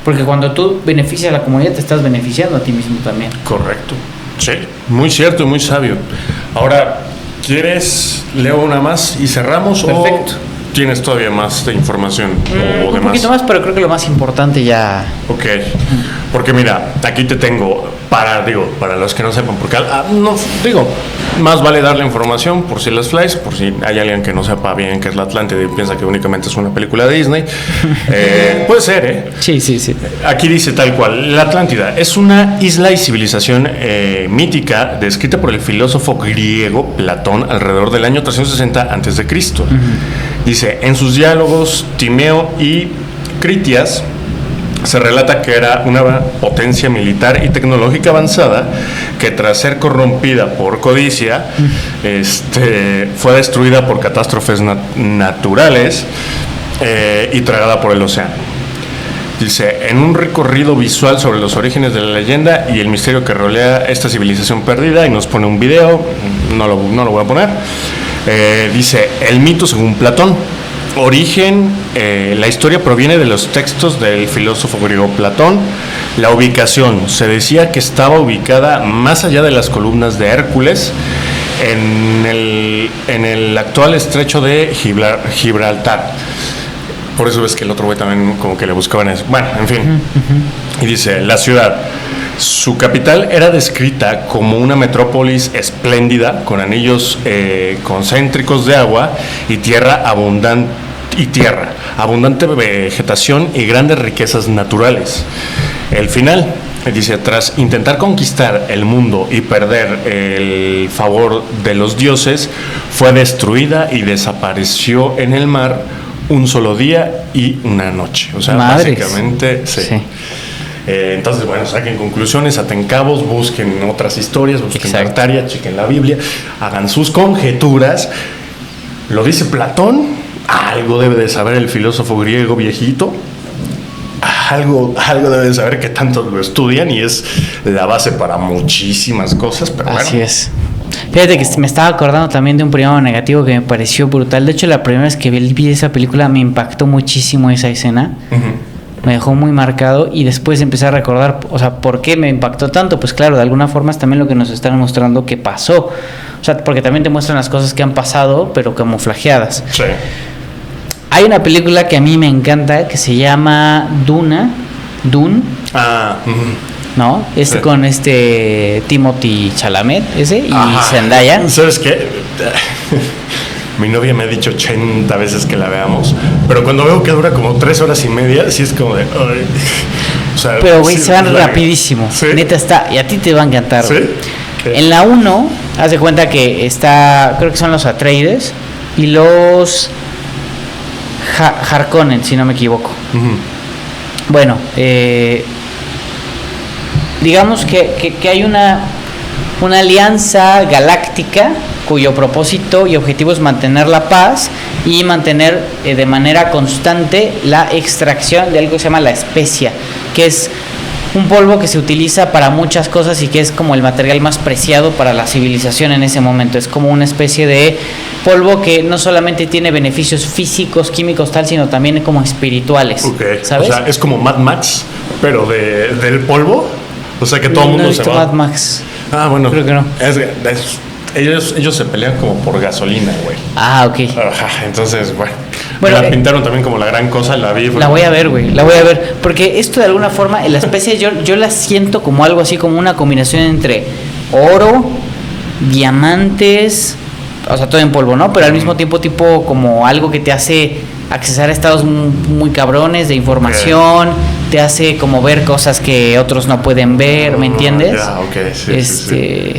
Porque cuando tú beneficias a la comunidad, te estás beneficiando a ti mismo también. Correcto. Sí, muy cierto y muy sabio. Ahora, ¿quieres leo una más y cerramos? Perfecto. ¿O tienes todavía más de información? O un poquito más, pero creo que lo más importante ya... Ok, porque mira, aquí te tengo, para los que no sepan, porque más vale darle información por si las flies, por si hay alguien que no sepa bien qué es la Atlántida y piensa que únicamente es una película de Disney. Puede ser, ¿eh? Sí. Aquí dice tal cual: la Atlántida es una isla y civilización mítica descrita por el filósofo griego Platón alrededor del año 360 a.C. Dice, en sus diálogos, Timeo y Critias se relata que era una potencia militar y tecnológica avanzada que, tras ser corrompida por codicia, fue destruida por catástrofes naturales y tragada por el océano. Dice, en un recorrido visual sobre los orígenes de la leyenda y el misterio que rodea esta civilización perdida, y nos pone un video, no lo voy a poner, dice, el mito según Platón. Origen, la historia proviene de los textos del filósofo griego Platón. La ubicación, se decía que estaba ubicada más allá de las columnas de Hércules, en el actual estrecho de Gibraltar. Por eso ves que el otro güey también como que le buscaban eso. Bueno, en fin. Y dice, la ciudad, su capital era descrita como una metrópolis espléndida con anillos concéntricos de agua y tierra abundante vegetación y grandes riquezas naturales. El final, dice, tras intentar conquistar el mundo y perder el favor de los dioses, fue destruida y desapareció en el mar un solo día y una noche. O sea, madres. Básicamente, sí. Entonces, bueno, saquen conclusiones, aten cabos, busquen otras historias, busquen Tartaria, chequen la Biblia, hagan sus conjeturas. Lo dice Platón, algo debe de saber el filósofo griego viejito, algo debe de saber que tantos lo estudian y es la base para muchísimas cosas, pero así bueno. es. Fíjate que me estaba acordando también de un primero negativo que me pareció brutal. De hecho, la primera vez que vi esa película me impactó muchísimo esa escena. Me dejó muy marcado y después empecé a recordar, o sea, ¿por qué me impactó tanto? Pues claro, de alguna forma es también lo que nos están mostrando que pasó. O sea, porque también te muestran las cosas que han pasado, pero camuflajeadas. Sí. Hay una película que a mí me encanta que se llama Dune. ¿No? Sí. Con Timothy Chalamet, y Zendaya. ¿Sabes qué? Mi novia me ha dicho 80 veces que la veamos, pero cuando veo que dura como 3 horas y media, sí es como de... O sea, pero güey, sí, se van rapidísimo. ¿Sí? Neta está, y a ti te va a encantar. ¿Sí? En la 1, haz de cuenta que está, creo que son los Atreides y los Harkonnen, si no me equivoco. Bueno, digamos que hay una alianza galáctica cuyo propósito y objetivo es mantener la paz y mantener de manera constante la extracción de algo que se llama la especia, que es un polvo que se utiliza para muchas cosas y que es como el material más preciado para la civilización en ese momento. Es como una especie de polvo que no solamente tiene beneficios físicos, químicos, tal, sino también como espirituales. Okay. ¿Sabes? O sea, es como Mad Max, pero del polvo. O sea, que todo el mundo se va. Mad Max. Ah, bueno. Creo que no. ellos se pelean como por gasolina, güey. Ah, ok. Ajá, entonces, bueno, la pintaron también como la gran cosa, la vi. La voy a ver, güey, la voy a ver. Porque esto de alguna forma, en la especie yo la siento como algo así, como una combinación entre oro, diamantes, o sea, todo en polvo, ¿no? Pero al mismo tiempo tipo como algo que te hace accesar a estados muy cabrones de información, te hace como ver cosas que otros no pueden ver, ¿me entiendes? Ya, ok, sí.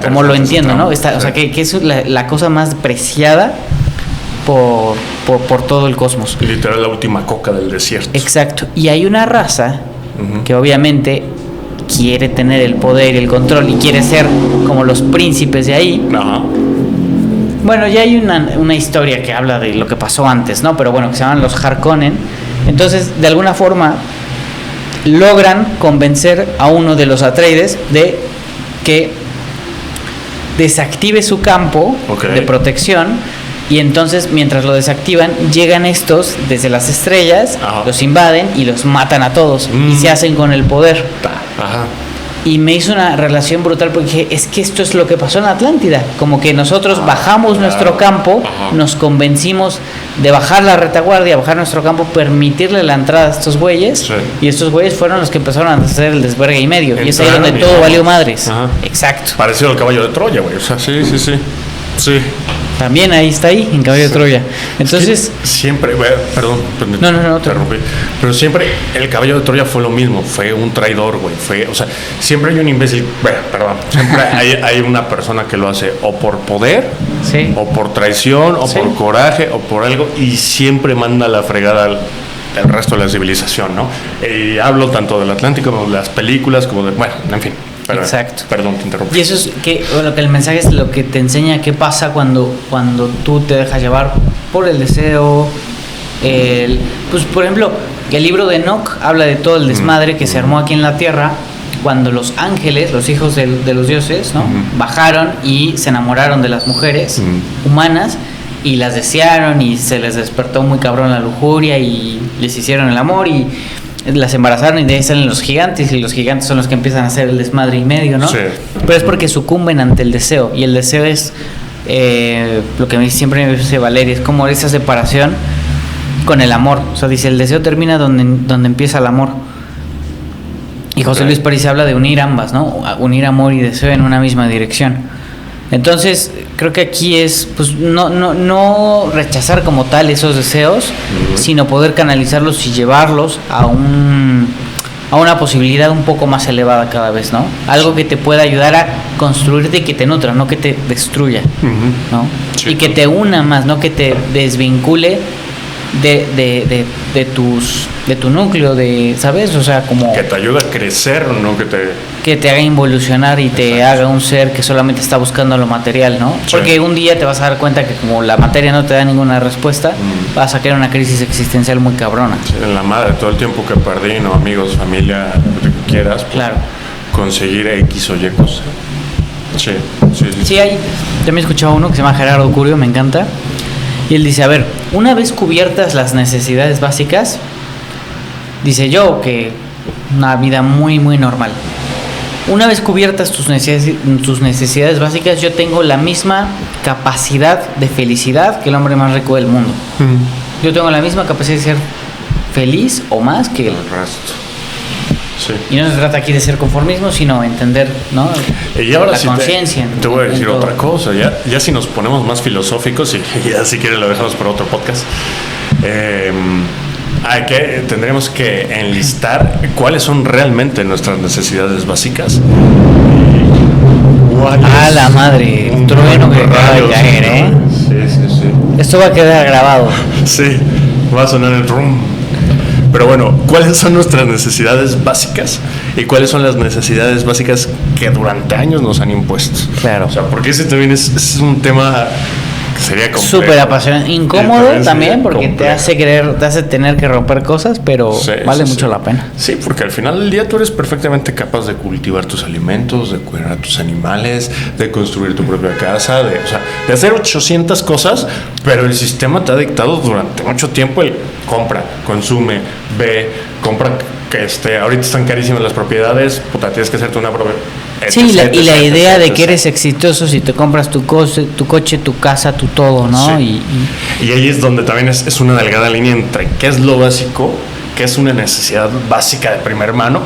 Como lo entiendo, ¿no? O sea, que es la cosa más preciada por todo el cosmos. Literal, la última coca del desierto. Exacto. Y hay una raza que obviamente quiere tener el poder y el control y quiere ser como los príncipes de ahí. Ajá. Bueno, ya hay una historia que habla de lo que pasó antes, ¿no? Pero bueno, que se llaman los Harkonnen. Entonces, de alguna forma, logran convencer a uno de los Atreides de que desactive su campo de protección. Y entonces, mientras lo desactivan, llegan estos desde las estrellas, los invaden y los matan a todos. Y se hacen con el poder. Ajá. Y me hizo una relación brutal porque dije, es que esto es lo que pasó en Atlántida. Como que nosotros bajamos nuestro campo, nos convencimos de bajar la retaguardia, bajar nuestro campo, permitirle la entrada a estos güeyes. Sí. Y estos güeyes fueron los que empezaron a hacer el desvergue y medio. Y es ahí donde todo valió madres. Ajá. Exacto. Parecido al caballo de Troya, güey. O sea, sí. También ahí está ahí, en Caballo de Troya. Entonces... Es que siempre, perdón, no, te interrumpí. Pero siempre el Caballo de Troya fue lo mismo, fue un traidor, güey. O sea, siempre hay un imbécil, siempre hay una persona que lo hace o por poder, o por traición, o por coraje, o por algo, y siempre manda la fregada al resto de la civilización, ¿no? Y hablo tanto del Atlántico como de las películas, como de, bueno, en fin. Exacto. Perdón, te interrumpí. Y eso es que el mensaje es lo que te enseña qué pasa cuando tú te dejas llevar por el deseo. Pues por ejemplo, el libro de Enoch habla de todo el desmadre que se armó aquí en la tierra cuando los ángeles, los hijos de los dioses, ¿no? Bajaron y se enamoraron de las mujeres humanas y las desearon y se les despertó muy cabrón la lujuria y les hicieron el amor y las embarazaron y de ahí salen los gigantes y los gigantes son los que empiezan a hacer el desmadre y medio, ¿no? Sí. Pero es porque sucumben ante el deseo y el deseo es lo que siempre me dice Valeria, es como esa separación con el amor. O sea, dice, el deseo termina donde empieza el amor. Y José Luis París habla de unir ambas, ¿no? Unir amor y deseo en una misma dirección. Entonces, creo que aquí es, pues, no rechazar como tal esos deseos, sino poder canalizarlos y llevarlos a una posibilidad un poco más elevada cada vez, ¿no? Algo que te pueda ayudar a construirte y que te nutra, no que te destruya, ¿no? Sí. Y que te una más, no que te desvincule de tu núcleo, ¿sabes? O sea, como que te ayuda a crecer, no que te haga involucionar y te haga un ser que solamente está buscando lo material, ¿no? Sí. Porque un día te vas a dar cuenta que como la materia no te da ninguna respuesta, vas a crear una crisis existencial muy cabrona. Sí, en la madre, todo el tiempo que perdí, ¿no? Amigos, familia, lo que quieras, pues, claro, conseguir X o Y cosa. Sí. También he escuchado uno que se llama Gerardo Curio, me encanta. Y él dice, a ver, una vez cubiertas las necesidades básicas, dice yo que una vida muy, muy normal. Una vez cubiertas tus necesidades básicas, yo tengo la misma capacidad de felicidad que el hombre más rico del mundo. Yo tengo la misma capacidad de ser feliz o más que el resto. Sí. Y no se trata aquí de ser conformismo, sino entender, ¿no? Y ahora la conciencia. Te voy a decir otra cosa, ya si nos ponemos más filosóficos, y ya si quieres lo dejamos para otro podcast, tendremos que enlistar cuáles son realmente nuestras necesidades básicas. La madre, el trueno que acaba de caer, ¿eh? Sí. Esto va a quedar grabado. Sí, va a sonar el rum. Pero bueno, ¿cuáles son nuestras necesidades básicas? ¿Y cuáles son las necesidades básicas que durante años nos han impuesto? Claro. O sea, porque ese también es un tema que sería complejo. Súper apasionante. Incómodo también, porque complejo. te hace tener que romper cosas, pero vale mucho la pena. Sí, porque al final del día tú eres perfectamente capaz de cultivar tus alimentos, de cuidar a tus animales, de construir tu propia casa, de hacer 800 cosas, pero el sistema te ha dictado durante mucho tiempo el compra, consume, ve, compra, ahorita están carísimas las propiedades, tienes que hacerte una Sí, y la idea de que etc. eres exitoso si te compras tu coche, tu casa, tu todo, ¿no? Sí. Y ahí es donde también es una delgada línea entre qué es lo básico, qué es una necesidad básica de primer mano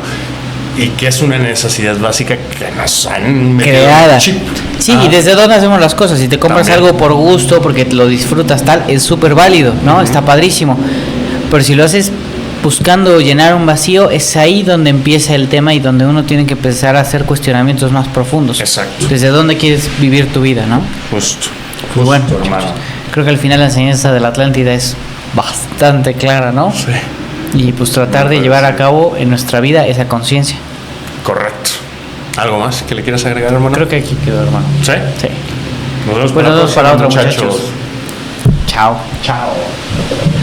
y qué es una necesidad básica que nos han metido creada. un chip. Sí, y desde dónde hacemos las cosas. Si te compras También. algo por gusto, porque lo disfrutas tal, es súper válido, ¿no? Está padrísimo. Pero si lo haces buscando llenar un vacío, es ahí donde empieza el tema y donde uno tiene que empezar a hacer cuestionamientos más profundos. Exacto. ¿Desde dónde quieres vivir tu vida, no? Justo. Pues bueno, hermano. creo que al final la enseñanza de la Atlántida es bastante clara, ¿no? Sí. Y pues tratar de llevar a cabo en nuestra vida esa conciencia. Correcto. ¿Algo más que le quieras agregar, hermano? Creo que aquí quedó, hermano. ¿Sí? Sí. Nos vemos Bueno, nos vemos para próxima, otro, muchachos. Chao. Chao.